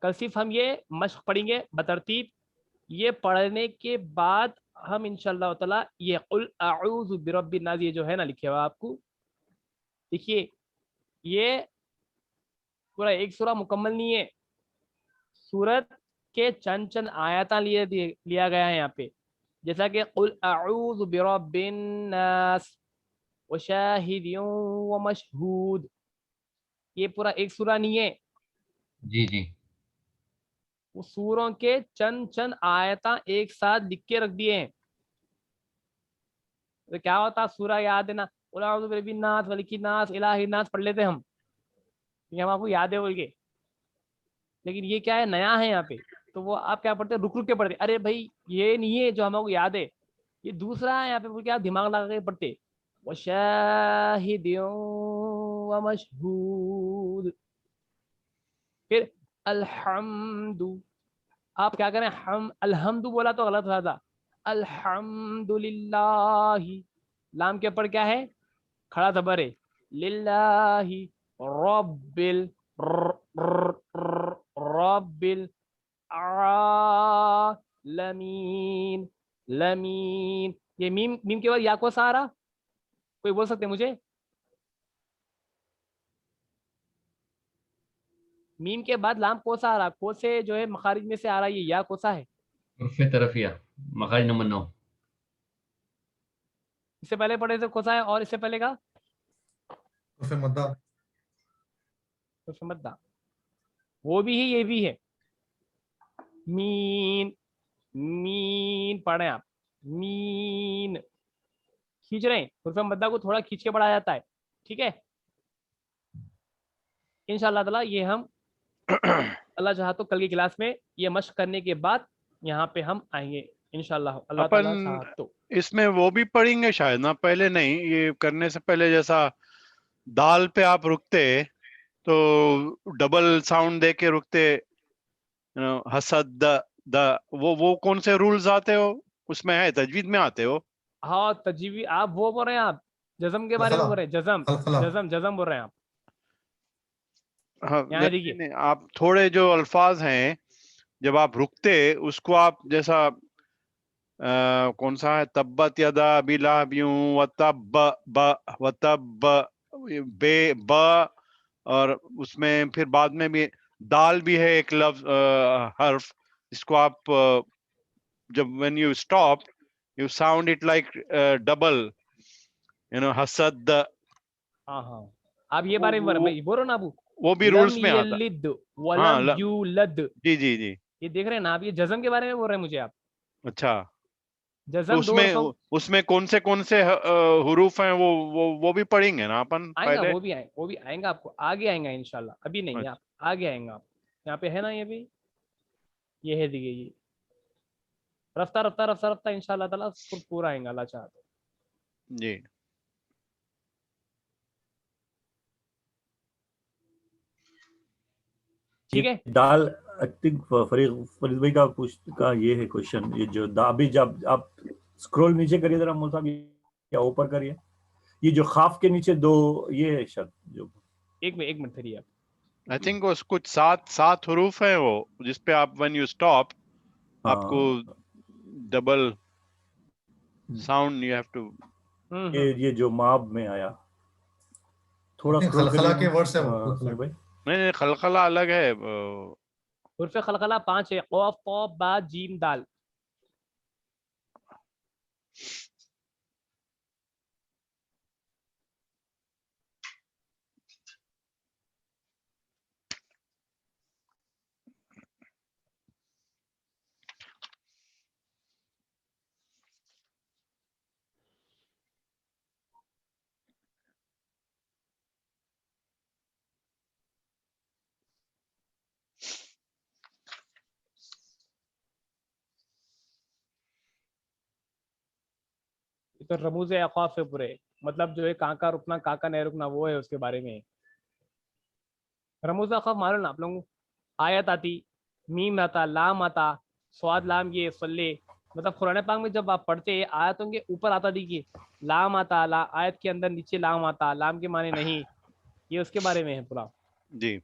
कल सिर्फ हम ये मश्क पढ़ेंगे बतरतीब। ये पढ़ने के बाद हम इंशाल्लाह ताला ये कुल अऊज़ु बिरब्बिन नास, ये जो है ना लिखे हुआ आपको, देखिए ये पूरा एक सूरा मुकम्मल नहीं है, सूरत के चंद चंद आयता लिया गया है यहाँ पे, जैसा कि कुल अऊज़ु बिरब्बिन नास व शाहिदिन व मशहूद, ये पूरा एक सूरा नहीं है, जी जी। वो सूरों के चंद चंद आयता एक साथ लिख के रख दिए हैं। तो क्या होता, सूरा याद है ना, कुल अऊज़ु बिरब्बिन नास मलिकिन नास इलाहिन नास पढ़ लेते हम, ये हम आपको याद है बोल के, लेकिन ये क्या है, नया है यहाँ पे, तो वो आप क्या पढ़ते, रुक रुक के पढ़ते, अरे भाई ये नहीं है जो हमको याद है, ये दूसरा है यहाँ पे बोल के आप दिमाग लगा के पढ़ते, व शाहिदिन व मशहूद। फिर अल्हम्दु, आप क्या करें, हम अल्हम्दु बोला तो गलत हुआ था, अल्हम्दुलिल्लाहि, लाम के ऊपर क्या है, खड़ा ज़बर है, लिल्लाहि रब्बिल रब्बिल आलमीन, लमीन, ये मीम मीम के बाद या को सहारा, कोई बोल सकते हैं मुझे, मीम के बाद लाम को सा आ रहा, को से जो है मखारिज में से आ रहा है, ये या कोसा है। उर्फ़े तरफिया, मखारिज नंबर 9। इससे पहले पढ़े थे कोसा है, और इससे पहले का तो फिर मद्दा, तो समझदा, वो भी है ये भी है, मीन मीन पढ़े आप, मीन खींच रहे हैं, उर्फ़े मद्दा को थोड़ा खींच के पढ़ा जाता है, ठीक है। इंशाअल्लाह ताला ये हम अल्लाह चाहा तो कल की क्लास में ये मश्क करने के बाद यहाँ पे हम आएंगे इंशाअल्लाह, अल्लाह ताला चाहा अपन तो। इसमें वो भी पढ़ेंगे शायद ना, पहले नहीं, ये करने से पहले जैसा दाल पे आप रुकते तो डबल साउंड दे के रुकते, हसद द वो कौन से रूल्स आते हो उसमें, है तजवीद में आते हो? हाँ तजीवी, आप वो बोल रहे हैं, आप जज़म के बारे में बोल रहे हैं, जज़म खलखला, जज़म जज़म बोल रहे हैं आप, हाँ, यहाँ देखिए नहीं, आप थोड़े जो अल्फाज हैं जब आप रुकते उसको आप जैसा कौन सा है, तब्बत यदा अबी लहब व तब व तब बे ब, और उसमें फिर बाद में भी दाल भी है एक लफ्ज, हर्फ, जिसको आप जब when you stop you sound it like double, हसद। हाँ हाँ, आप ये बारे में बोल रहे हो ना अबू, वो भी रूल्स में आता है। यलिद हाँ, वलम यूलद, जी जी जी, ये देख रहे हैं ना आप, ये जज़म के बारे में बोल रहे हैं मुझे आप, अच्छा। तो जज़म दो उसमें कौन से हुरूफ हैं वो भी पढ़ेंगे ना अपन आएगा, पहले? वो भी आएगा आपको, आगे आएगा इंशाल्लाह, अभी नहीं, आप आगे आएंगे, आप यहाँ पे है ना, ये भी ये है, देखिए ये रफ्ता रफ्ता रफ्ता रफ्ता इंशाल्लाह ताला पूरा आएगा अल्लाह चाहा तो। जी, ठीक है। दाल, आई थिंक फरीद भाई का ये है क्वेश्चन, ये जो अभी जब आप स्क्रॉल नीचे करिए जरा मौला साहब, या ऊपर करिए, ये जो खाफ के नीचे दो ये है शब्द, जो एक मिनट ठहरिए आप, आई थिंक वो कुछ सात हुरूफ हैं वो, जिसपे आप व्हेन यू स्टॉप आपको double sound you have to ये जो माब में आया थोड़ा नहीं, scroll खलखला करिए। के वर्ड से वो हाँ, खलखला। भाई नहीं, खलखला अलग है। हुर्फ खलखला 5 है, क़ाफ क़ा बा जीम दाल। ये तो रमूज अक़ाफ है पूरे, मतलब जो है काका रुकना काका नहीं रुकना वो है उसके बारे में। रमूज अक़ाफ मालूम ना आप लोगों को? आयत आती, मीम आता, लाम आता, स्वाद लाम ये सल्ले, मतलब कुरान पाक में जब आप पढ़ते हैं आयतों के ऊपर आता देखिए लाम आता, आयत के अंदर नीचे लाम आता, लाम के माने नहीं, ये उसके बारे में है पूरा। जी।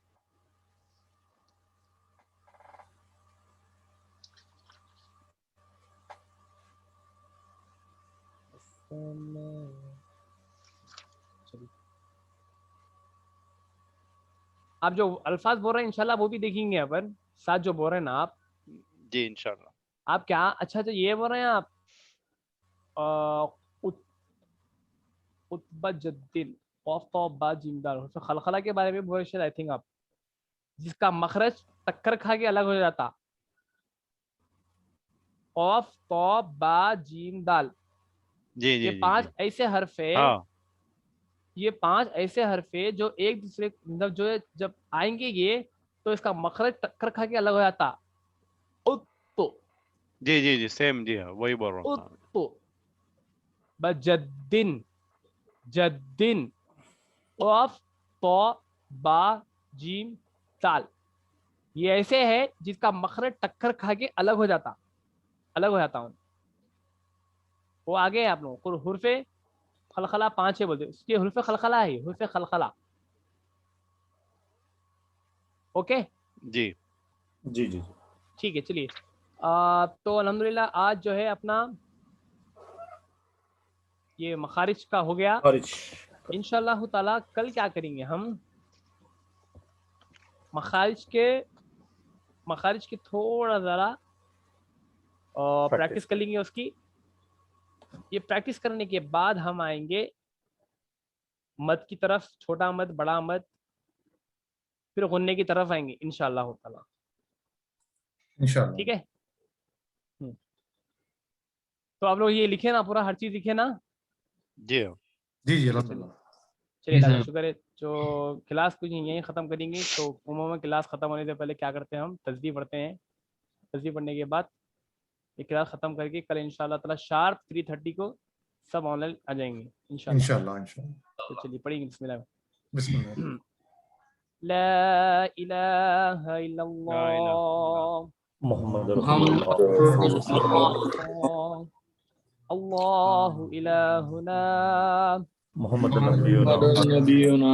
आप जो अल्फाज बोल रहे हैं इंशाल्लाह वो भी देखेंगे अपन साथ, जो बोल रहे हैं ना आप। जी इंशाल्लाह। आप क्या अच्छा तो ये बोल रहे हैं आप उत्बजद्दिन क़ाफ क़ा बा जीम दाल, तो खलखला के बारे में बोल रहे आई थिंक आप, जिसका मखरज टक्कर खा के अलग हो जाता। क़ाफ क़ा बा जीम दाल, जी ये जी 5 जी। ऐसे हर्फ है, हाँ ये 5 ऐसे हर्फ है जो एक दूसरे मतलब जो है जब आएंगे ये तो इसका मखरज टक्कर खा के अलग हो जाता। उत्तो जी जी जी, सेम जी, हाँ वही बोल रहा हूँ। उत्तो बजद्दिन जद्दिन क़ाफ क़ा बा जीम दाल, ये ऐसे है जिसका मखरज टक्कर खा के अलग हो जाता, अलग हो जाता हूँ। वो आगे है आप लोगों को हुर्फे खलखला 5 है बोलते, उसके हुर्फे खलखला है, हुर्फे खलखला। ओके जी जी जी ठीक है चलिए। तो अल्हम्दुलिल्लाह आज जो है अपना ये मखारिज का हो गया। खारिज इंशाअल्लाह ताला कल क्या करेंगे हम, मखारिज के थोड़ा ज़रा प्रैक्टिस कर लेंगे उसकी। ये प्रैक्टिस करने के बाद हम आएंगे मद की तरफ, छोटा मद बड़ा मद, फिर गुन्ने की तरफ आएंगे इंशाअल्लाह ताला। इंशाल्लाह। ठीक है तो आप लोग ये लिखे ना, पूरा हर चीज लिखे ना। जी जी जी अल्हम्दुलिल्लाह। चलिए जी अल्लाह का सर। शुक्र है। जो क्लास कुछ यहीं ख़त्म करेंगे, तो उमूमन क्लास ख़त्म होने से पहले क्या करते हैं हम तस्बीह पढ़ते हैं। तस्बीह पढ़ने के बाद ये क्लास ख़त्म करके कल इंशाल्लाह ताला शार्प 3:30 को सब ऑनलाइन आ जाएंगे इंशाल्लाह। इंशाल्लाह इंशाल्लाह। तो चलिए पढ़ेंगे बिस्मिल्लाह। बिस्मिल्लाह। ला इलाहा ला इलाहा इल्लल्लाह मोहम्मद अल्लाहु इलाहुना मोहम्मद नबीना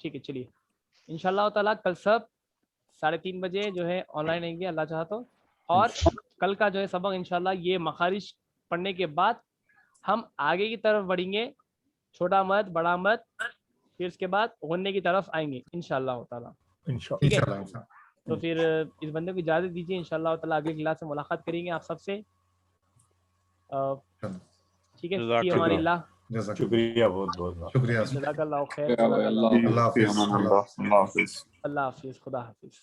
ठीक है चलिए इंशाल्लाह ताला कल सब 3:30 बजे जो है ऑनलाइन आएंगे अल्लाह चाहा तो। और कल का जो है सबक इंशाल्लाह ये मखारिज पढ़ने के बाद हम आगे की तरफ बढ़ेंगे, छोटा मद बड़ा मद, फिर उसके बाद गुन्ने की तरफ आएंगे इंशाल्लाह ताला। ठीक है इंशाल्लाह। तो फिर इस बंदे को इजाज़त दीजिए, इंशाल्लाह ताला अगली क्लास में मुलाकात करेंगे आप सबसे। ठीक है फी अमानिल्लाह। शुक्रिया बहुत बहुत शुक्रिया। जज़ाकल्लाहु खैर। अल्लाह हाफिज़। अल्लाह हाफिज़, खुदा हाफिज़।